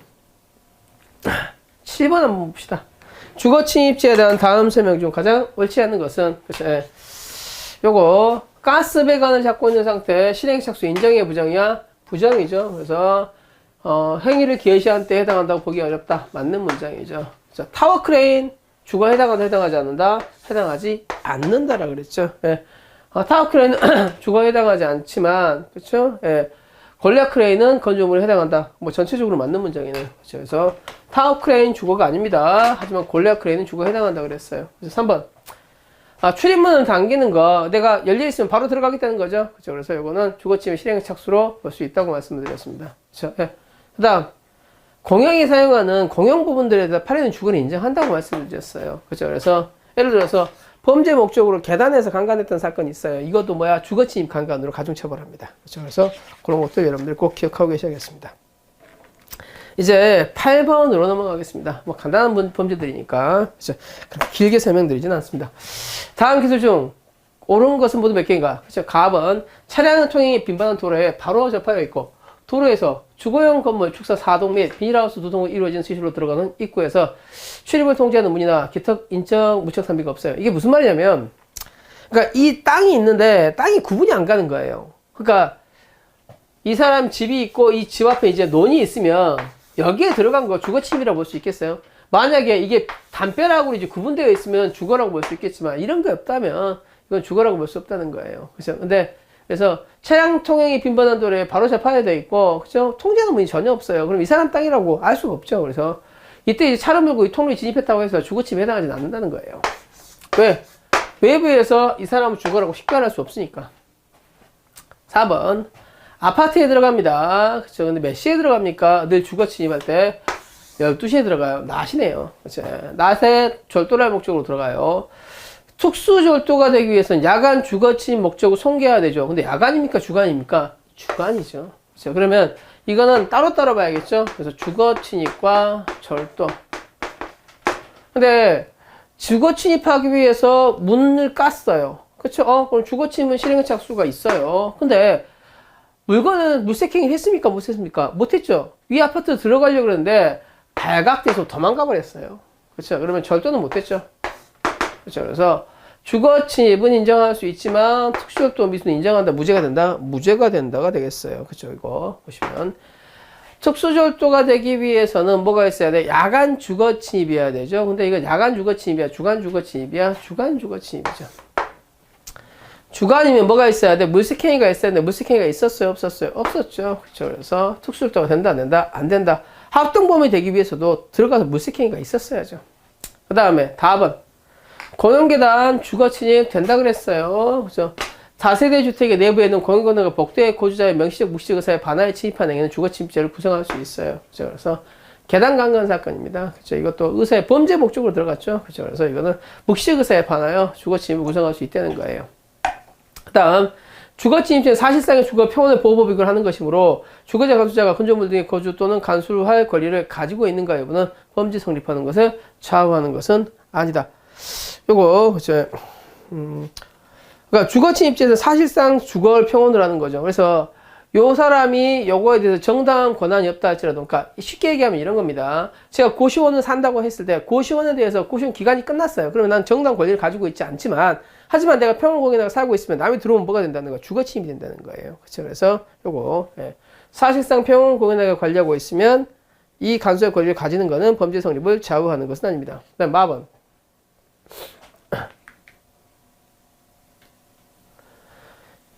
7번 한번 봅시다. 주거침입죄에 대한 다음 설명 중 가장 옳지 않은 것은 그렇죠? 예. 요거 가스 배관을 잡고 있는 상태 실행착수 인정이야 부정이야? 부정이죠. 그래서 행위를 기여시한 때 해당한다고 보기 어렵다. 맞는 문장이죠. 자, 타워 크레인 주거에 해당한다 해당하지 않는다? 해당하지 않는다라 그랬죠. 예. 타워 크레인은 주거에 해당하지 않지만 그렇죠? 예. 골리앗 크레인은 건조물에 해당한다. 뭐 전체적으로 맞는 문장이네요. 그렇죠? 그래서 타워 크레인 주거가 아닙니다. 하지만 골리앗 크레인은 주거에 해당한다 그랬어요. 그래서 3번. 출입문을 당기는 거 내가 열려 있으면 바로 들어가겠다는 거죠. 그렇죠? 그래서 이거는 주거침입 실행 착수로 볼 수 있다고 말씀을 드렸습니다. 그렇죠? 예. 그다음 공용이 사용하는 공용 부분들에 대해 팔에는 주거를 인정한다고 말씀을 드렸어요. 그렇죠? 그래서 예를 들어서 범죄 목적으로 계단에서 강간했던 사건이 있어요. 이것도 뭐야? 주거침입 강간으로 가중처벌합니다. 그렇죠? 그래서 그런 것도 여러분들 꼭 기억하고 계셔야겠습니다. 이제 8번으로 넘어가겠습니다. 뭐 간단한 범죄들이니까 그렇죠? 길게 설명드리진 않습니다. 다음 기술 중 옳은 것은 모두 몇 개인가? 그렇죠? 가번 차량 통행이 빈번한 도로에 바로 접하여 있고 도로에서 주거용 건물 축사 4동 및 비닐하우스 2동으로 이루어진 시설로 들어가는 입구에서 출입을 통제하는 문이나 기특 인적 무척 산비가 없어요. 이게 무슨 말이냐면 그러니까 이 땅이 있는데 땅이 구분이 안 가는 거예요. 그러니까 이 사람 집이 있고 이 집 앞에 이제 논이 있으면 여기에 들어간 거 주거침입이라고 볼 수 있겠어요? 만약에 이게 담벼락으로 이제 구분되어 있으면 주거라고 볼 수 있겠지만 이런 게 없다면 이건 주거라고 볼 수 없다는 거예요. 그렇죠? 그래서 차량 통행이 빈번한 도로에 바로 접하여 되어 있고, 그죠? 통제하는 문이 전혀 없어요. 그럼 이 사람 땅이라고 알 수가 없죠. 그래서 이때 이제 차를 몰고 이 통로에 진입했다고 해서 주거침입에 해당하지 않는다는 거예요. 왜? 외부에서 이 사람을 주거라고 식별할 수 없으니까. 4번. 아파트에 들어갑니다. 그쵸? 근데 몇 시에 들어갑니까? 늘 주거 침입할 때 12시에 들어가요. 낮이네요. 그쵸? 낮에 절도를 할 목적으로 들어가요. 특수절도가 되기 위해서는 야간 주거침입 목적을 손괴해야 되죠. 근데 야간입니까? 주간입니까? 주간이죠. 그쵸? 그러면 이거는 따로따로 봐야겠죠? 그래서 주거침입과 절도. 근데 주거침입하기 위해서 문을 깠어요. 그쵸? 그럼 주거침입은 실행의 착수가 있어요. 근데 물건은 물색행위를 했습니까? 못했습니까? 못했죠. 위 아파트 들어가려고 그랬는데 발각돼서 도망가 버렸어요. 그렇죠? 그러면 절도는 못했죠. 그렇죠. 그래서 주거 침입은 인정할 수 있지만 특수절도 미수는 인정한다. 무죄가 된다. 무죄가 된다가 되겠어요. 그렇죠. 이거 보시면 특수절도가 되기 위해서는 뭐가 있어야 돼? 야간 주거 침입이어야 되죠. 근데 이건 야간 주거 침입이야? 주간 주거 침입이야? 주간 주거 침입이죠. 주간이면 뭐가 있어야 돼? 물색행위가 있어야 돼. 물색행위가 있었어요? 없었어요? 없었죠. 그렇죠. 그래서 특수절도가 된다? 안 된다? 안 된다. 합동범이 되기 위해서도 들어가서 물색행위가 있었어야죠. 그 다음에 답은 공용계단 주거침입 된다 그랬어요. 그죠? 다세대 주택의 내부에는 공용건물과 복도의 거주자의 명시적 묵시적 의사에 반하에 침입한 행위는 주거침입죄를 구성할 수 있어요. 그죠? 그래서 계단 강간 사건입니다. 그죠? 이것도 의사의 범죄 목적으로 들어갔죠. 그죠? 그래서 이거는 묵시적 의사에 반하여 주거침입을 구성할 수 있다는 거예요. 그 다음 주거침입죄는 사실상의 주거 평온의 보호법 위반을 하는 것이므로 주거자 가주자가 건조물 등의 거주 또는 간수할 권리를 가지고 있는가 여부는 범죄 성립하는 것을 좌우하는 것은 아니다. 요거 그죠? 그러니까 주거침입죄에서 사실상 주거를 평온을 하는 거죠. 그래서 요 사람이 요거에 대해서 정당한 권한이 없다 할지라도, 그러니까 쉽게 얘기하면 이런 겁니다. 제가 고시원을 산다고 했을 때 고시원에 대해서 고시원 기간이 끝났어요. 그러면 난 정당 권리를 가지고 있지 않지만, 하지만 내가 평온공원에 살고 있으면 남이 들어오면 뭐가 된다는 거야? 주거침입이 된다는 거예요. 그렇죠? 그래서 요거 사실상 평온공원에 관리하고 있으면 이 간수의 권리를 가지는 것은 범죄 성립을 좌우하는 것은 아닙니다. 그다음 마번.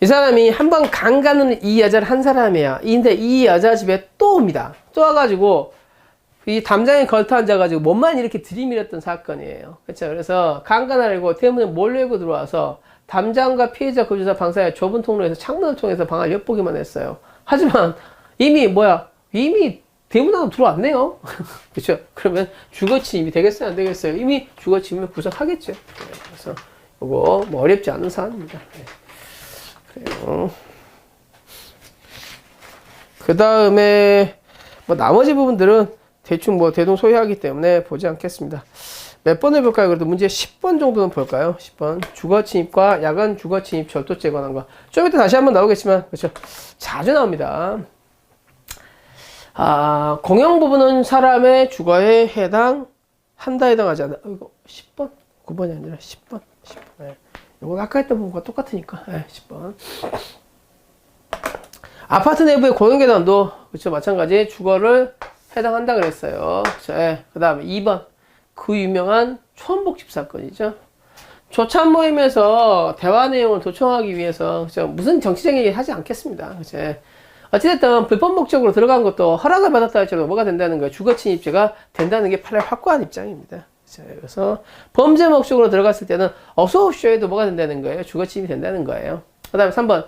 이 사람이 한 번 강간을 이 여자를 한 사람이야. 근데 이 여자 집에 또 옵니다. 또 와가지고 이 담장에 걸터 앉아가지고 몸만 이렇게 들이밀었던 사건이에요. 그렇죠? 그래서 강간하려고 대문에 몰래고 들어와서 담장과 피해자 거주자 방 사이의 좁은 통로에서 창문을 통해서 방을 엿보기만 했어요. 하지만 이미 대문 안으로 들어왔네요. 그렇죠? 그러면 주거침입이 되겠어요? 안 되겠어요? 이미 주거침입을 구성하겠죠. 그래서 이거 뭐 어렵지 않은 사안입니다. 그래요. 그 다음에 뭐 나머지 부분들은 대충 뭐 대동소이하기 때문에 보지 않겠습니다. 몇 번을 볼까요? 그래도 문제 10번 정도는 볼까요? 10번. 주거침입과 야간 주거침입 절도죄에 관한 거. 좀 이따 다시 한번 나오겠지만, 그렇죠. 자주 나옵니다. 공용 부분은 사람의 주거에 해당하지 않아. 이거 10번? 9번이 아니라 10번. 10번. 네. 이거 아까 했던 부분과 똑같으니까. 10번. 아파트 내부의 공용계단도, 그렇죠. 마찬가지 주거를 해당한다 그랬어요. 그 다음에 2번. 그 유명한 초원복집 사건이죠. 조찬 모임에서 대화 내용을 도청하기 위해서, 그렇죠. 무슨 정치적인 얘기 하지 않겠습니다. 그렇죠. 어찌됐든 불법 목적으로 들어간 것도 허락을 받았다 할지라도 뭐가 된다는 거예요? 주거침입죄가 된다는 게 판례 확고한 입장입니다. 그래서 범죄 목적으로 들어갔을 때는 어소옵쇼에도 뭐가 된다는 거예요? 주거침입이 된다는 거예요. 그 다음에 3번.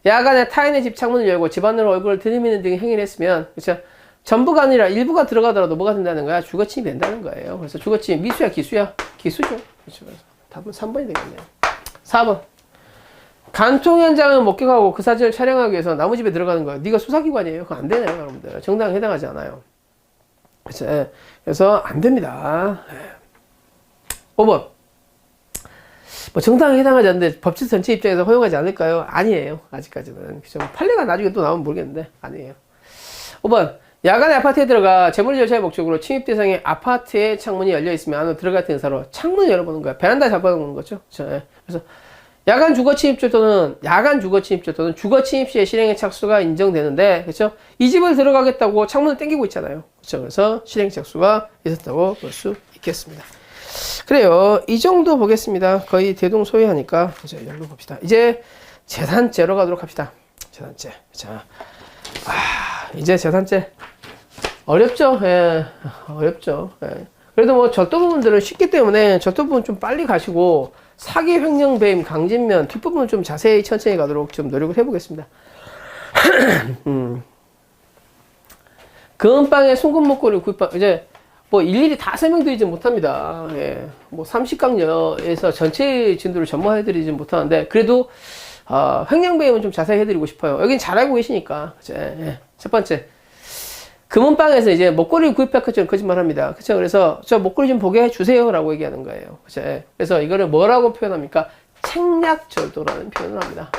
야간에 타인의 집 창문을 열고 집 안으로 얼굴을 들이미는 등의 행위를 했으면, 그렇죠? 전부가 아니라 일부가 들어가더라도 뭐가 된다는 거야? 주거침입이 된다는 거예요. 그래서 주거침입 미수야, 기수야? 기수죠. 그렇죠. 그래서 답은 3번이 되겠네요. 4번. 간통 현장을 목격하고 그 사진을 촬영하기 위해서 나무집에 들어가는 거예요. 네가 수사기관이에요. 그거 안 되네요, 여러분들. 정당에 해당하지 않아요. 그렇죠. 그래서 안 됩니다. 5번. 뭐 정당에 해당하지 않는데 법치 전체 입장에서 허용하지 않을까요? 아니에요. 아직까지는. 그죠? 판례가 나중에 또 나오면 모르겠는데 아니에요. 5번. 야간에 아파트에 들어가 재물 절차의 목적으로 침입 대상의 아파트의 창문이 열려 있으면 안으로 들어갈 때 의사로 창문을 열어보는 거야. 베란다에 잡아놓는 거죠. 그렇죠? 그래서 야간 주거침입죄 또는 주거침입 시에 실행의 착수가 인정되는데, 그렇죠? 이 집을 들어가겠다고 창문을 당기고 있잖아요. 그렇죠? 그래서 실행 착수가 있었다고 볼 수 있겠습니다. 그래요. 이 정도 보겠습니다. 거의 대동소이하니까. 그죠? 이 정도 봅시다. 이제 재산죄로 가도록 합시다. 재산죄. 자, 이제 재산죄. 어렵죠? 예. 어렵죠. 예. 그래도 뭐 절도 부분들은 쉽기 때문에 절도 부분 좀 빨리 가시고, 사기, 횡령, 배임, 강진면 뒷부분은 좀 자세히 천천히 가도록 좀 노력을 해보겠습니다. 금은방에 송금 목걸이를 구입한, 이제 뭐 일일이 다 설명드리지 못합니다. 예. 뭐 30강녀에서 전체 진도를 전무해드리지 못하는데, 그래도 횡령, 배임은 좀 자세히 해드리고 싶어요. 여긴 잘 알고 계시니까. 그쵸? 예. 첫 번째. 금은방에서 이제 목걸이를 구입할 것처럼 거짓말합니다. 그렇죠? 그래서 저 목걸이 좀 보게 해주세요라고 얘기하는 거예요. 그렇죠? 그래서 이거를 뭐라고 표현합니까? 책략절도라는 표현을 합니다.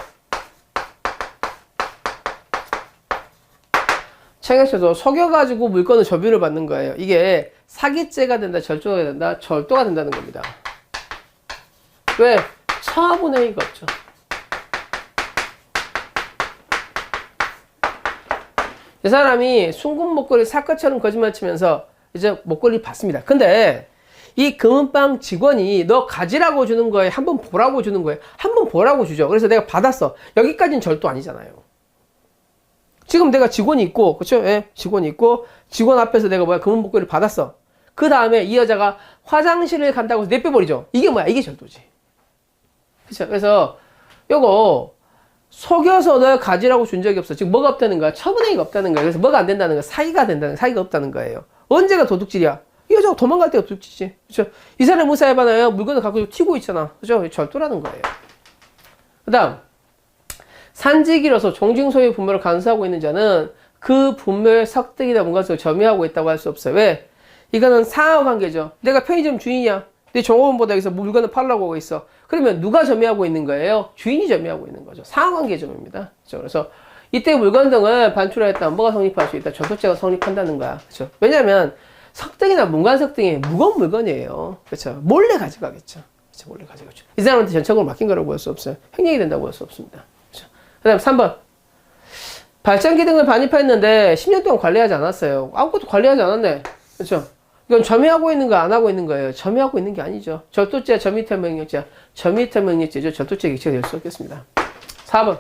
책략절도, 속여가지고 물건을 저비를 받는 거예요. 이게 사기죄가 된다, 절도가 된다, 절도가 된다는 겁니다. 왜? 차분의 이가 없죠. 이 사람이 순금 목걸이 사건처럼 거짓말 치면서 이제 목걸이 받습니다. 근데 이 금은방 직원이 너 가지라고 주는 거에 한번 보라고 주는 거예요. 한번 보라고 주죠. 그래서 내가 받았어. 여기까지는 절도 아니잖아요. 지금 내가 직원이 있고, 그쵸? 예, 직원이 있고, 직원 앞에서 내가 뭐야, 금은 목걸이를 받았어. 그 다음에 이 여자가 화장실을 간다고 해서 내빼버리죠. 이게 뭐야? 이게 절도지. 그쵸? 그래서 요거 속여서 너 가지라고 준 적이 없어. 지금 뭐가 없다는 거야? 처분행위가 없다는 거야. 그래서 뭐가 안 된다는 거야? 사기가 된다는 거야. 사기가 없다는 거예요. 언제가 도둑질이야? 이 여자가 도망갈 때가 도둑질이지. 그쵸? 이 사람 무사해봐나요? 물건을 갖고 튀고 있잖아. 그죠? 절도라는 거예요. 그 다음. 산지기로서 종중소유 분묘를 간수하고 있는 자는 그 분묘의 석득이나 문관성을 점유하고 있다고 할 수 없어요. 왜? 이거는 상하관계죠. 내가 편의점 주인이야. 내 종업원보다 여기서 물건을 팔려고 하고 있어. 그러면 누가 점유하고 있는 거예요? 주인이 점유하고 있는 거죠. 상하관계 점유입니다. 그렇죠? 그래서 이때 물건 등을 반출하였다. 뭐가 성립할 수 있다? 절도죄가 성립한다는 거야. 그렇죠? 왜냐하면 석등이나 문관석 등이 무거운 물건이에요. 그렇죠? 몰래 가져가겠죠. 그렇죠? 몰래 가져가죠. 이 사람한테 전적으로 맡긴 거라고 볼 수 없어요. 횡령이 된다고 볼 수 없습니다. 그렇죠? 그 다음 3번. 발전기 등을 반입했는데 10년 동안 관리하지 않았어요. 아무것도 관리하지 않았네. 그렇죠? 이건 점유하고 있는 거 안 하고 있는 거예요. 점유하고 있는 게 아니죠. 절도죄, 점유태 명령죄, 절도죄 명령죄죠. 절도죄 객체가 될 수 없겠습니다. 4번.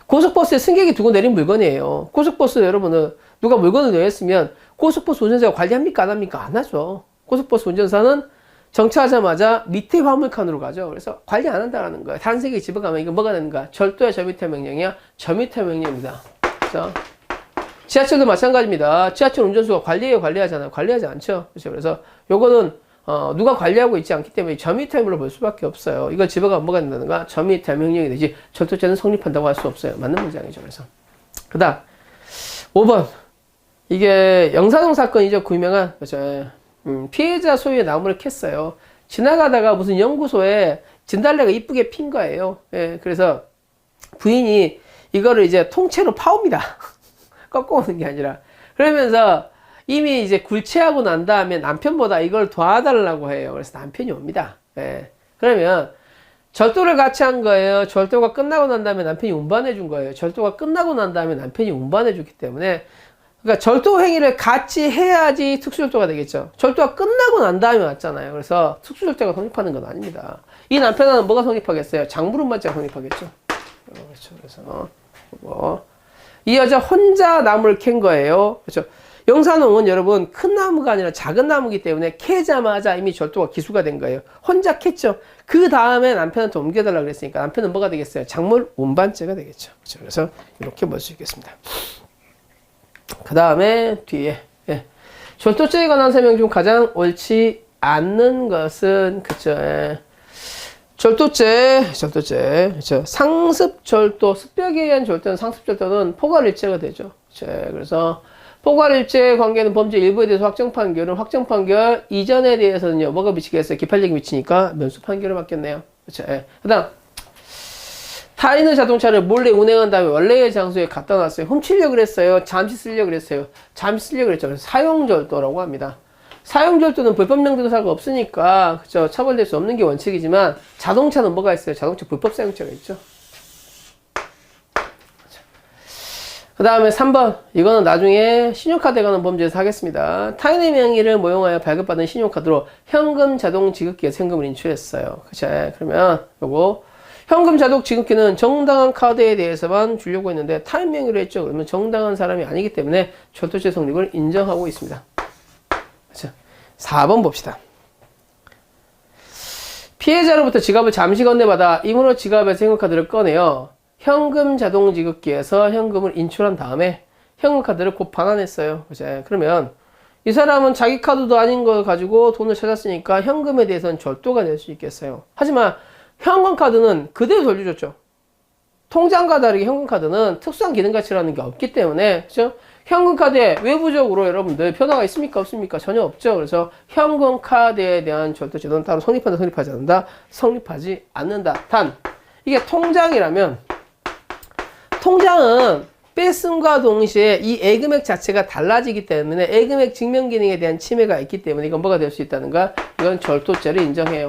고속버스에 승객이 두고 내린 물건이에요. 고속버스 여러분은 누가 물건을 내렸으면 고속버스 운전사가 관리합니까? 안 합니까? 안 하죠. 고속버스 운전사는 정차하자마자 밑에 화물칸으로 가죠. 그래서 관리 안 한다는 거예요. 다른 세계에 집어가면 이거 뭐가 되는가? 절도야, 점유태 명령이야? 점유태 명령입니다. 그래서 지하철도 마찬가지입니다. 지하철 운전수가 관리해요, 관리하잖아요. 관리하지 않죠. 그렇죠. 그래서 요거는 누가 관리하고 있지 않기 때문에 점유태물로 볼 수밖에 없어요. 이걸 집어가면 뭐가 된다는가? 점유태 명령이 되지 절도죄는 성립한다고 할 수 없어요. 맞는 문장이죠. 그래서 그 다음 5번. 이게 영사동 사건이죠. 그 유명한 그렇죠. 피해자 소유의 나무를 캤어요. 지나가다가 무슨 연구소에 진달래가 이쁘게 핀 거예요. 예, 그래서 부인이 이거를 이제 통째로 파옵니다. 꺾어오는 게 아니라. 그러면서 이미 이제 굴체하고 난 다음에 남편보다 이걸 도와달라고 해요. 그래서 남편이 옵니다. 예. 그러면 절도를 같이 한 거예요. 절도가 끝나고 난 다음에 남편이 운반해 준 거예요. 절도가 끝나고 난 다음에 남편이 운반해 줬기 때문에 그러니까 절도 행위를 같이 해야지 특수절도가 되겠죠. 절도가 끝나고 난 다음에 왔잖아요. 그래서 특수절도가 성립하는 건 아닙니다. 이 남편은 뭐가 성립하겠어요? 장물운반죄가 성립하겠죠. 그렇죠. 그래서 이 여자 혼자 나무를 캔 거예요. 그렇죠. 영산홍은 여러분 큰 나무가 아니라 작은 나무이기 때문에 캐자마자 이미 절도가 기수가 된 거예요. 혼자 캤죠. 그 다음에 남편한테 옮겨달라고 그랬으니까 남편은 뭐가 되겠어요? 작물 운반죄가 되겠죠. 그렇죠. 그래서 이렇게 볼 수 있겠습니다. 그 다음에 뒤에 절도죄에 관한 설명 중 가장 옳지 않는 것은 그쵸. 절도죄, 그쵸. 상습절도, 습벽에 의한 절도는 상습절도는 포괄일죄가 되죠. 그쵸. 그래서 포괄일죄 관계는 범죄 일부에 대해서 확정 판결 이전에 대해서는요, 뭐가 미치겠어요? 기판력이 미치니까 면수 판결을 받겠네요. 그쵸. 그 다음, 타인의 자동차를 몰래 운행한 다음에 원래의 장소에 갖다 놨어요. 훔치려고 그랬어요? 잠시 쓰려고 그랬어요? 잠시 쓰려고 그랬죠. 그래서 사용절도라고 합니다. 사용절도는 불법명대사가 없으니까 그쵸 처벌될 수 없는 게 원칙이지만 자동차는 뭐가 있어요? 자동차 불법 사용죄가 있죠. 그 다음에 3번 이거는 나중에 신용카드에 관한 범죄에서 하겠습니다. 타인의 명의를 모용하여 발급받은 신용카드로 현금 자동 지급기에 현금을 인출했어요. 그쵸? 그러면 요거 현금 자동 지급기는 정당한 카드에 대해서만 주려고 했는데 타인 명의로 했죠. 그러면 정당한 사람이 아니기 때문에 절도죄 성립을 인정하고 있습니다. 4번 봅시다. 피해자로부터 지갑을 잠시 건네받아 임으로 지갑에서 현금카드를 꺼내요. 현금 자동 지급기에서 현금을 인출한 다음에 현금카드를 곧 반환했어요. 그죠? 그러면 이 사람은 자기 카드도 아닌 걸 가지고 돈을 찾았으니까 현금에 대해서는 절도가 될 수 있겠어요. 하지만 현금카드는 그대로 돌려줬죠. 통장과 다르게 현금카드는 특수한 기능가치라는 게 없기 때문에 그죠? 현금카드에 외부적으로 여러분들 변화가 있습니까? 없습니까? 전혀 없죠. 그래서 현금카드에 대한 절도죄는 따로 성립한다, 성립하지 않는다? 성립하지 않는다. 단, 이게 통장이라면 통장은 뺐음과 동시에 이 애금액 자체가 달라지기 때문에 애금액 증명 기능에 대한 침해가 있기 때문에 이건 뭐가 될 수 있다는가? 이건 절도죄를 인정해요.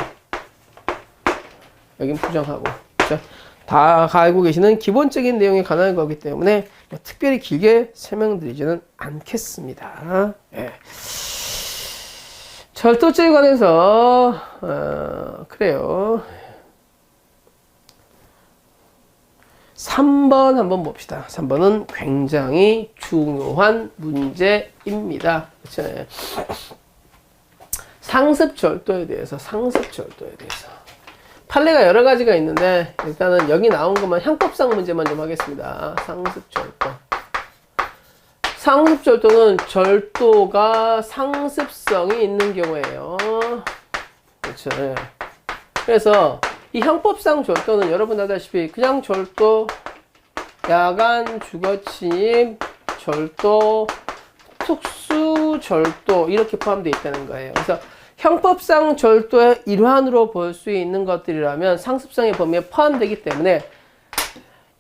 여긴 부정하고. 그렇죠? 다 알고 계시는 기본적인 내용에 관한 거기 때문에 뭐 특별히 길게 설명드리지는 않겠습니다. 예. 절도죄에 관해서 그래요. 3번 한번 봅시다. 3번은 굉장히 중요한 문제입니다. 그렇죠? 상습절도에 대해서 판례가 여러 가지가 있는데 일단은 여기 나온 것만 형법상 문제만 좀 하겠습니다. 상습절도는 절도가 상습성이 있는 경우예요. 그렇죠. 그래서 이 형법상 절도는 여러분 아다시피 그냥 절도, 야간 주거침입, 절도, 특수 절도 이렇게 포함되어 있다는 거예요. 그래서 형법상 절도의 일환으로 볼 수 있는 것들이라면 상습성의 범위에 포함되기 때문에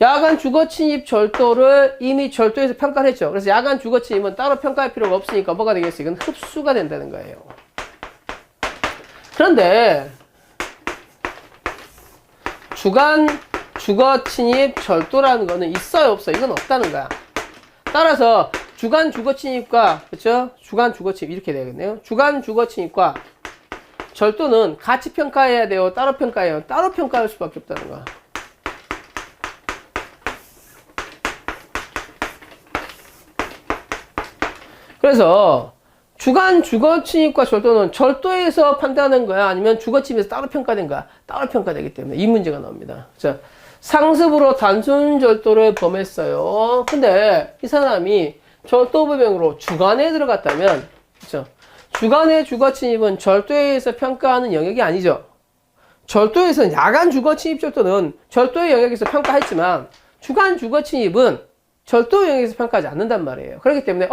야간 주거침입 절도를 이미 절도에서 평가를 했죠. 그래서 야간 주거침입은 따로 평가할 필요가 없으니까 뭐가 되겠어요? 이건 흡수가 된다는 거예요. 그런데 주간 주거침입 절도라는 거는 있어요, 없어요? 이건 없다는 거야. 따라서 주간 주거침입과, 그렇죠? 주간 주거침입 이렇게 되겠네요. 주간 주거침입과 절도는 같이 평가해야 돼요, 따로 평가해요? 따로 평가할 수밖에 없다는 거야. 그래서 주간 주거침입과 절도는 절도에서 판단하는 거야, 아니면 주거침입에서 따로 평가된 거야? 따로 평가되기 때문에 이 문제가 나옵니다. 자, 상습으로 단순 절도를 범했어요. 근데 이 사람이 절도 범행으로 주간에 들어갔다면, 그렇죠? 주간의 주거침입은 절도에 의해서 평가하는 영역이 아니죠. 절도에서는 야간 주거침입 절도는 절도의 영역에서 평가했지만 주간 주거침입은 절도 영역에서 평가하지 않는단 말이에요. 그렇기 때문에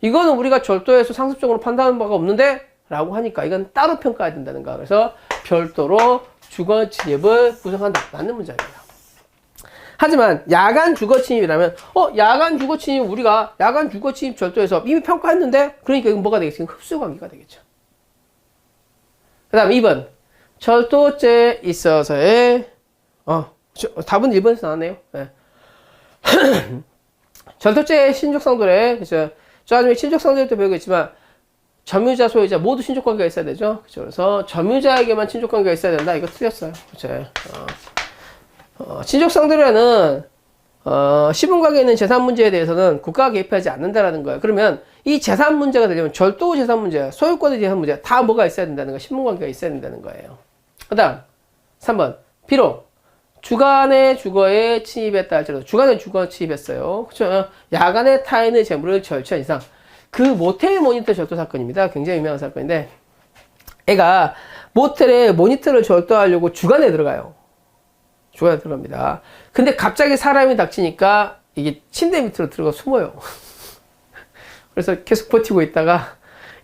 이거는 우리가 절도에서 상습적으로 판단하는 바가 없는데? 라고 하니까 이건 따로 평가해야 된다는 거야. 그래서 별도로 주거침입을 구성한다. 맞는 문장입니다. 하지만 야간 주거침입이라면 야간 주거침입 우리가 야간 주거침입 절도에서 이미 평가했는데? 그러니까 이건 뭐가 되겠어요? 흡수관계가 되겠죠. 그 다음 2번 절도죄에 있어서의 답은 1번에서 나왔네요. 네. 절도죄의 신족상도래, 그죠? 저 나중에 친족상도일 때 배우겠지만 점유자, 소유자 모두 친족관계가 있어야 되죠. 그죠? 그래서 점유자에게만 친족관계가 있어야 된다. 이거 틀렸어요. 그죠? 친족상도례는 시분관계에 있는 재산 문제에 대해서는 국가가 개입하지 않는다라는 거예요. 그러면 이 재산 문제가 되려면 절도 재산 문제, 소유권의 재산 문제 다 뭐가 있어야 된다는 거예요. 신분관계가 있어야 된다는 거예요. 그 다음 3번 비록 주간의 주거에 침입했다 할지라도 주간에 주거에 침입했어요. 그렇죠? 야간에 타인의 재물을 절취한 이상 그 모텔 모니터 절도 사건입니다. 굉장히 유명한 사건인데 애가 모텔에 모니터를 절도하려고 주간에 들어가요. 주간에 들어갑니다. 근데 갑자기 사람이 닥치니까 이게 침대 밑으로 들어가 숨어요. 그래서 계속 버티고 있다가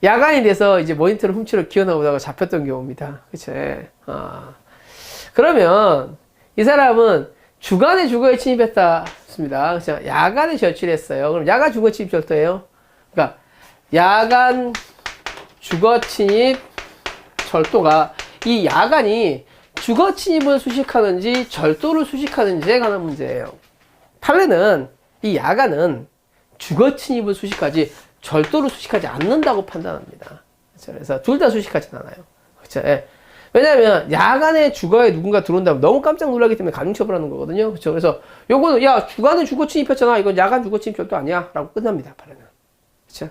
야간이 돼서 이제 모니터를 훔치러 기어나오다가 잡혔던 경우입니다. 그쵸? 그러면 이 사람은 주간에 주거에 침입했다 했습니다. 그렇죠? 야간에 절취를 했어요. 그럼 야간 주거 침입 절도예요. 그러니까 야간 주거 침입 절도가 이 야간이 주거 침입을 수식하는지 절도를 수식하는지에 관한 문제예요. 판례는 이 야간은 주거 침입을 수식하지 절도를 수식하지 않는다고 판단합니다. 그렇죠? 그래서 둘 다 수식하진 않아요. 그렇죠? 예. 왜냐면 야간에 주거에 누군가 들어온다면 너무 깜짝 놀라기 때문에 가중처벌하는 거거든요. 그렇죠? 그래서 요거는 야 주간에 주거 침입했잖아. 이건 야간 주거 침입 절도 아니야. 라고 끝납니다. 판례는. 그렇죠?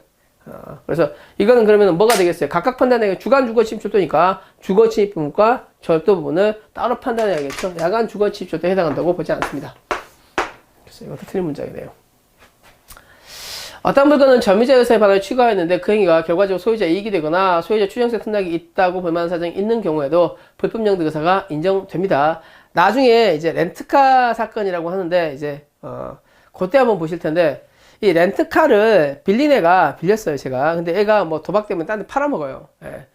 그래서 이거는 그러면 뭐가 되겠어요? 각각 판단해야 주간 주거 침입 절도니까 주거 침입 부분과 절도 부분을 따로 판단해야겠죠. 야간 주거 침입 절도에 해당한다고 보지 않습니다. 그래서 이것도 틀린 문장이네요. 어떤 물건은 점유자 의사에 반하여 취득하였는데 그 행위가 결과적으로 소유자 이익이 되거나 소유자 추정세 특락이 있다고 볼 만한 사정이 있는 경우에도 불법 영득 의사가 인정됩니다. 나중에 이제 렌트카 사건이라고 하는데 이제 그때 한번 보실 텐데 이 렌트카를 빌린 애가 빌렸어요, 제가. 근데 애가 뭐 도박 때문에 딴 데 팔아먹어요. 예.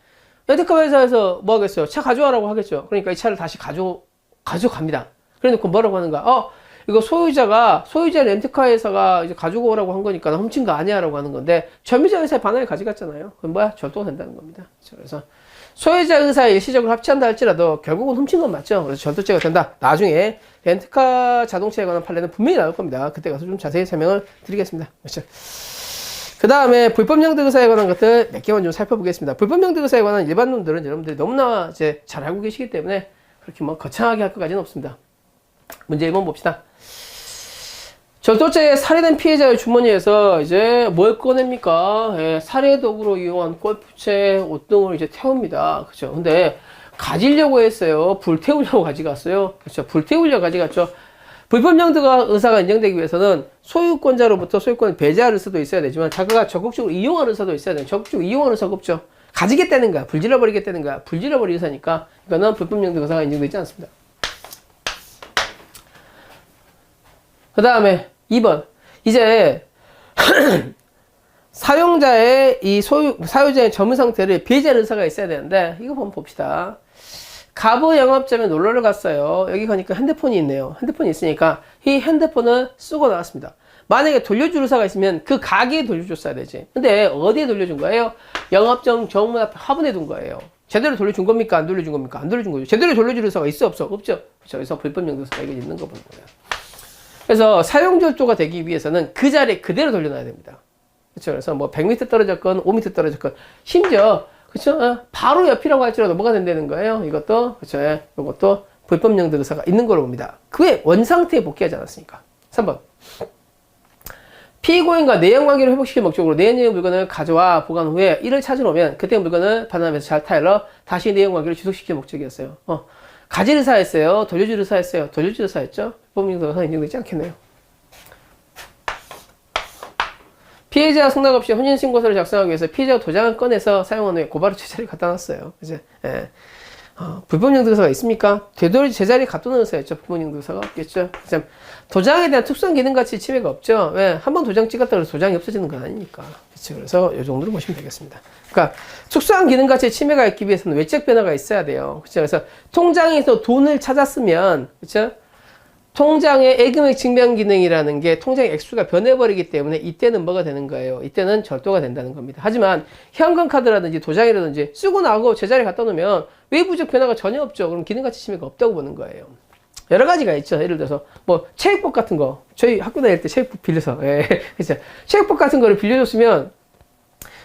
렌트카 회사에서 뭐 하겠어요? 차 가져와라고 하겠죠. 그러니까 이 차를 다시 가져갑니다. 그래 놓고 뭐라고 하는 거야? 이거 소유자 렌트카 회사가 이제 가지고 오라고 한 거니까 나 훔친 거 아니야 라고 하는 건데 점유자 회사에 반환을 가져갔잖아요. 그럼 뭐야? 절도가 된다는 겁니다. 그래서 소유자 의사와 일시적으로 합치한다 할지라도 결국은 훔친 건 맞죠. 그래서 절도죄가 된다. 나중에 렌트카 자동차에 관한 판례는 분명히 나올 겁니다. 그때 가서 좀 자세히 설명을 드리겠습니다. 그렇죠. 그 다음에 불법영득 의사에 관한 것들 몇 개만 좀 살펴보겠습니다. 불법영득 의사에 관한 일반론들은 여러분들이 너무나 이제 잘 알고 계시기 때문에 그렇게 뭐 거창하게 할 것까지는 없습니다. 문제 1번 봅시다. 절도죄에 살해된 피해자의 주머니에서 이제 뭘 꺼냅니까? 예, 살해 도구로 이용한 골프채, 옷 등을 이제 태웁니다. 그죠? 근데 가지려고 했어요. 불태우려고 가져갔어요. 그렇죠? 불태우려고 가져갔죠. 불법영득 의사가 인정되기 위해서는 소유권자로부터 소유권을 배제할 의사도 있어야 되지만 자기가 적극적으로 이용할 의사도 있어야 돼요. 적극적으로 이용할 의사가 없죠. 가지겠다는 거야. 불질러버리겠다는 거야. 불질러버릴 의사니까 이거는 불법영득 의사가 인정되지 않습니다. 그 다음에 2번. 이제 사용자의 사유자의 점유 상태를 배제할 의사가 있어야 되는데 이거 한번 봅시다. 가부 영업점에 놀러를 갔어요. 여기 가니까 핸드폰이 있네요. 핸드폰이 있으니까 이 핸드폰을 쓰고 나왔습니다. 만약에 돌려줄 의사가 있으면 그 가게에 돌려줬어야 되지. 근데 어디에 돌려준 거예요? 영업점 정문 앞에 화분에 둔 거예요. 제대로 돌려준 겁니까? 안 돌려준 겁니까? 안 돌려준 거죠. 제대로 돌려줄 의사가 있어? 없어? 없죠. 그렇죠. 그래서 불법영득 의사가 이게 있는 거 보는 거예요. 그래서 사용절도가 되기 위해서는 그 자리에 그대로 돌려놔야 됩니다. 그렇죠. 그래서 뭐 100m 떨어졌건 5m 떨어졌건 심지어 그렇죠. 바로 옆이라고 할지라도 뭐가 된다는 거예요. 이것도 그렇죠. 이것도 불법영득 의사가 있는 걸로 봅니다. 그게 원상태에 복귀하지 않았으니까. 3번. 피고인과 내연관계를 회복시킬 목적으로 내연의 물건을 가져와 보관 후에 이를 찾으러 오면 그때 물건을 반환하면서 잘 타일러 다시 내연관계를 지속시킬 목적이었어요. 가질 의사였어요? 돌려줄 의사였어요? 돌려줄 의사였죠? 불법영득 의사가 인정되지 않겠네요. 피해자 승낙 없이 혼인신고서를 작성하기 위해서 피해자가 도장을 꺼내서 사용한 후에 고바로 제자리에 갖다 놨어요. 이제 불법영득 의사가 있습니까? 되도록 제자리에 갖다 놓은 의사였죠. 불법영득 의사가 없겠죠. 도장에 대한 특수한 기능가치 침해가 없죠. 왜? 한번 도장 찍었다고 해서 도장이 없어지는 건 아니니까. 그렇죠. 그래서 이 정도로 보시면 되겠습니다. 그러니까 특수한 기능가치의 침해가 있기 위해서는 외적 변화가 있어야 돼요. 그렇죠. 그래서 통장에서 돈을 찾았으면 그렇죠. 통장의 예금액 증명 기능이라는 게 통장의 액수가 변해버리기 때문에 이때는 뭐가 되는 거예요? 이때는 절도가 된다는 겁니다. 하지만 현금 카드라든지 도장이라든지 쓰고 나고 제자리에 갖다 놓으면 외부적 변화가 전혀 없죠. 그럼 기능가치 침해가 없다고 보는 거예요. 여러 가지가 있죠. 예를 들어서 뭐 체육복 같은 거 저희 학교 다닐 때 체육복 빌려서 그렇죠. 체육복 같은 거를 빌려줬으면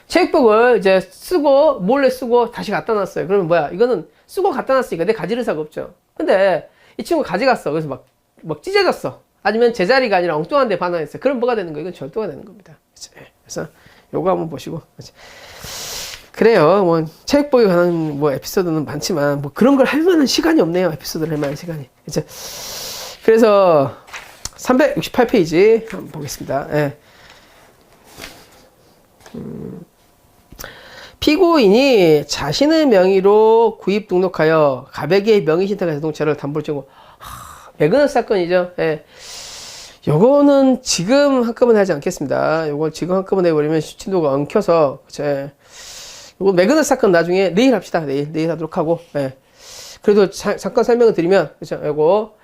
체육복을 이제 쓰고 몰래 쓰고 다시 갖다 놨어요. 그러면 뭐야? 이거는 쓰고 갖다 놨으니까 내 가질 의사가 없죠. 근데 이 친구 가져갔어. 그래서 막 찢어졌어. 아니면 제자리가 아니라 엉뚱한 데 반환했어요. 그럼 뭐가 되는 거예요? 이건 절도가 되는 겁니다. 그래서 요거 한번 보시고. 그래요. 뭐 체육복에 관한 뭐 에피소드는 많지만 뭐 그런 걸 할 만한 시간이 없네요. 에피소드를 할 만한 시간이. 그렇죠? 그래서 368페이지 한번 보겠습니다. 예. 피고인이 자신의 명의로 구입 등록하여 가백의 명의신탁 자동차를 담보로 제공. 매그너 사건이죠. 예. 요거는 지금 한꺼번에 하지 않겠습니다. 요걸 지금 한꺼번에 해버리면 신도가 엉켜서, 그쵸. 요거 매그너 사건 나중에 내일 합시다. 내일 하도록 하고, 예. 그래도 잠깐 설명을 드리면, 그쵸. 요거,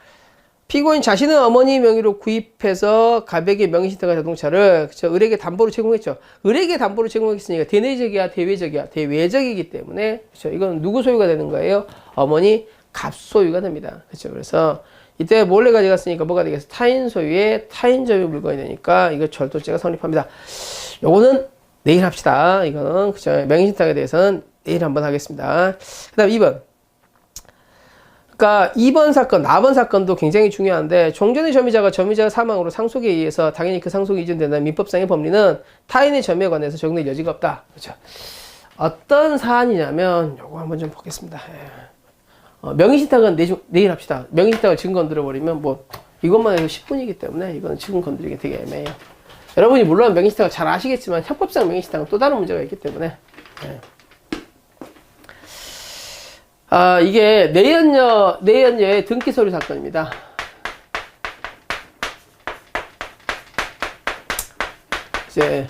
피고인 자신의 어머니 명의로 구입해서 가백의 명의신탁 자동차를, 그쵸. 을에게 담보로 제공했죠. 을에게 담보로 제공했으니까 대내적이야, 대외적이야, 대외적이기 때문에, 그쵸. 이건 누구 소유가 되는 거예요? 어머니 갑소유가 됩니다. 그쵸. 그래서, 이때 몰래 가져갔으니까 뭐가 되겠어? 타인 소유의 타인 점유 물건이 되니까 이거 절도죄가 성립합니다. 요거는 내일 합시다. 이거는 그죠? 명의신탁에 대해서는 내일 한번 하겠습니다. 그 다음 2번. 그러니까 2번 사건, 4번 사건도 굉장히 중요한데 종전의 점유자가 사망으로 상속에 의해서 당연히 그 상속이 이전된다는 민법상의 법리는 타인의 점유에 관해서 적용될 여지가 없다. 그렇죠? 어떤 사안이냐면 요거 한번 좀 보겠습니다. 명의신탁은 내일 합시다. 명의신탁을 지금 건드려버리면 뭐 이것만 해도 10분이기 때문에 이거는 지금 건드리기 되게 애매해요. 여러분이 물론 명의신탁을 잘 아시겠지만 형법상 명의신탁은 또 다른 문제가 있기 때문에 이게 내연녀의 등기서류 사건입니다. 이제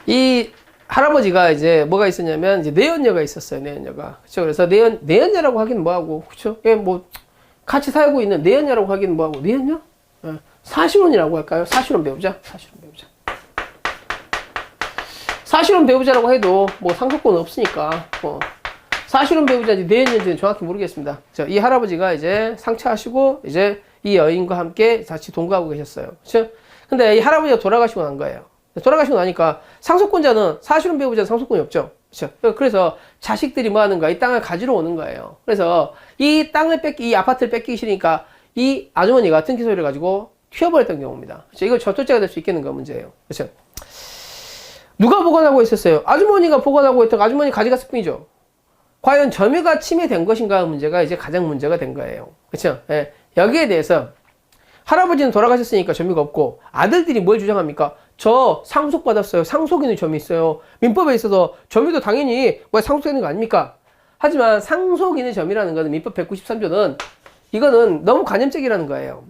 이 할아버지가 이제 뭐가 있었냐면 이제 내연녀가 있었어요. 내연녀가. 그렇죠. 그래서 내연녀라고 하기는 뭐하고 그렇죠. 예, 뭐 같이 살고 있는 내연녀라고 하기는 뭐하고 내연녀? 예. 사실혼이라고 할까요? 사실혼 배우자. 사실혼 배우자라고 해도 뭐 상속권은 없으니까 뭐 사실혼 배우자인지 내연녀인지는 정확히 모르겠습니다. 이 할아버지가 이제 상처하시고 이제 이 여인과 함께 같이 동거하고 계셨어요. 그렇죠? 근데 이 할아버지가 돌아가시고 난 거예요. 돌아가시고 나니까 상속권자는 사실혼 배우자는 상속권이 없죠. 그렇죠? 그래서 자식들이 뭐 하는 거야? 이 땅을 가지러 오는 거예요. 그래서 이 아파트를 뺏기기 싫으니까 이 아주머니가 등기 소유를 가지고 튀어버렸던 경우입니다. 그렇죠? 이걸 저토죄가 될 수 있겠는가 문제예요. 그렇죠? 누가 보관하고 있었어요? 아주머니가 보관하고 있다가 아주머니 가져갔을 뿐이죠. 과연 점유가 침해된 것인가 문제가 이제 가장 문제가 된 거예요. 그렇죠? 예. 여기에 대해서 할아버지는 돌아가셨으니까 점유가 없고 아들들이 뭘 주장합니까? 저 상속받았어요. 상속인의 점이 있어요. 민법에 있어서 점유도 당연히 상속되는 거 아닙니까? 하지만 상속인의 점이라는 것은 민법 193조는 이거는 너무 관념적이라는 거예요.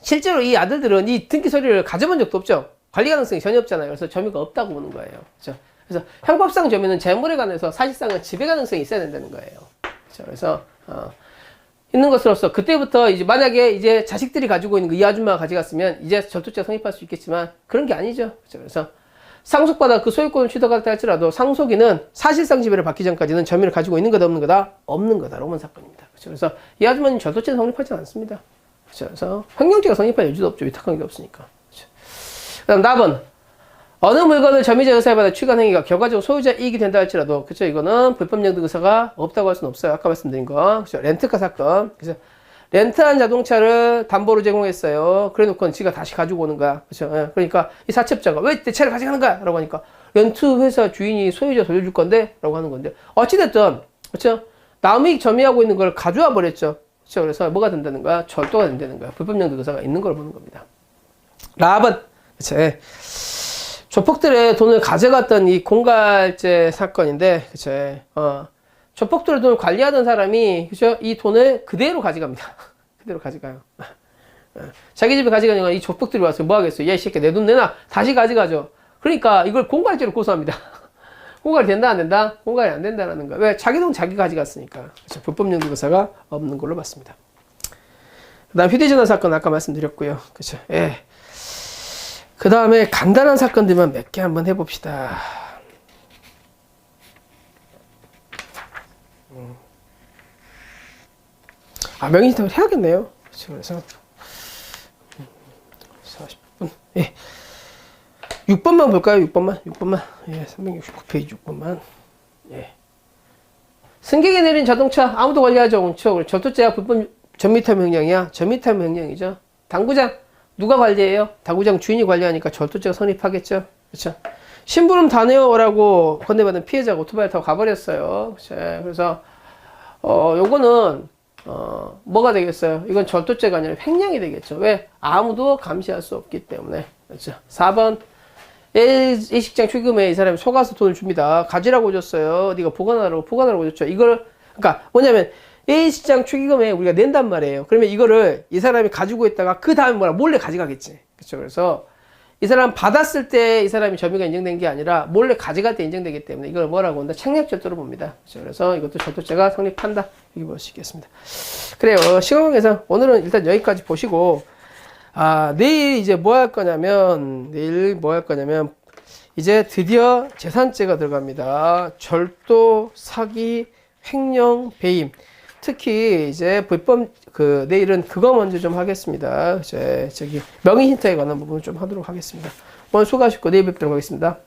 실제로 이 아들들은 이 등기 서류를 가져본 적도 없죠. 관리 가능성이 전혀 없잖아요. 그래서 점유가 없다고 보는 거예요. 그렇죠? 그래서 형법상 점유는 재물에 관해서 사실상은 지배 가능성이 있어야 된다는 거예요. 그렇죠? 그래서 있는 것으로서 그때부터 이제 만약에 이제 자식들이 가지고 있는 거 이 아줌마가 가져갔으면 이제 절도죄가 성립할 수 있겠지만 그런 게 아니죠. 그렇죠? 그래서 상속받아 그 소유권을 취득했다 할지라도 상속인은 사실상 지배를 받기 전까지는 점유를 가지고 있는 거다 없는 거다? 없는 거다라고 보는 사건입니다. 그렇죠? 그래서 이 아줌마는 절도죄는 성립하지 않습니다. 그렇죠? 그래서 횡령죄가 성립할 여지도 없죠. 위탁한 게 없으니까. 그렇죠? 그다음 답은 어느 물건을 점유자 의사에 받아 취득한 행위가 결과적으로 소유자 이익이 된다 할지라도 그렇죠? 이거는 불법 영득 의사가 없다고 할 수는 없어요. 아까 말씀드린 거. 그렇죠? 렌트카 사건. 그래서 렌트한 자동차를 담보로 제공했어요. 그래 놓고는 지가 다시 가지고 오는 거야. 그렇죠? 예. 그러니까 이 사채업자가 왜 내 차를 가져가는 거야? 라고 하니까 렌트 회사 주인이 소유자 돌려줄 건데? 라고 하는 건데. 어찌됐든 그렇죠? 남이 점유하고 있는 걸 가져와 버렸죠. 그렇죠? 그래서 뭐가 된다는 거야? 절도가 된다는 거야. 불법 영득 의사가 있는 걸 보는 겁니다. 라합은 그렇죠? 조폭들의 돈을 가져갔던 이 공갈죄 사건인데, 그쵸. 조폭들의 돈을 관리하던 사람이, 그죠? 이 돈을 그대로 가져갑니다. 그대로 가져가요. 자기 집에 가져가니까 이 조폭들이 와서 뭐 하겠어요? 야, 이 새끼 내 돈 내놔. 다시 가져가죠. 그러니까 이걸 공갈죄로 고소합니다. 공갈이 된다, 안 된다? 공갈이 안 된다라는 거야. 왜? 자기 돈 자기 가져갔으니까. 그쵸? 불법 영득 의사가 없는 걸로 봤습니다. 그 다음 휴대전화 사건 아까 말씀드렸고요. 그쵸. 예. 그 다음에 간단한 사건들만 몇 개 한번 해봅시다. 명의신탁을 해야겠네요. 그래서 40분. 예. 6번만 볼까요? 6번만. 예, 369페이지 6번만. 예. 승객이 내린 자동차 아무도 관리하지 않죠. 절도죄야 불법 전미타 명령이야. 전미타 명령이죠. 당구장 누가 관리해요? 당구장 주인이 관리하니까 절도죄가 성립하겠죠. 그렇죠? 심부름 다 내요라고 건네받은 피해자가 오토바이를 타고 가버렸어요. 그렇죠? 그래서 요거는 뭐가 되겠어요? 이건 절도죄가 아니라 횡령이 되겠죠. 왜? 아무도 감시할 수 없기 때문에. 그렇죠? 4번 A식장 축의금에 이 사람이 속아서 돈을 줍니다. 가지라고 줬어요. 네가 보관하라고 줬죠. 이걸 그러니까 뭐냐면 A식장 축의금에 우리가 낸단 말이에요. 그러면 이거를 이 사람이 가지고 있다가 그 다음에 몰래 가져가겠지. 그렇죠? 그래서 이 사람 받았을 때 이 사람이 점유가 인정된 게 아니라 몰래 가져갈 때 인정되기 때문에 이걸 뭐라고 한다? 책략절도로 봅니다. 그렇죠? 그래서 이것도 절도죄가 성립한다. 이렇게 볼 수 있겠습니다. 그래요. 시간관계상 오늘은 일단 여기까지 보시고 내일 이제 뭐 할 거냐면 이제 드디어 재산죄가 들어갑니다. 절도, 사기, 횡령, 배임. 특히 이제 불법 내일은 그거 먼저 좀 하겠습니다. 저기 명의신탁에 관한 부분을 좀 하도록 하겠습니다. 오늘 수고하셨고 내일 뵙도록 하겠습니다.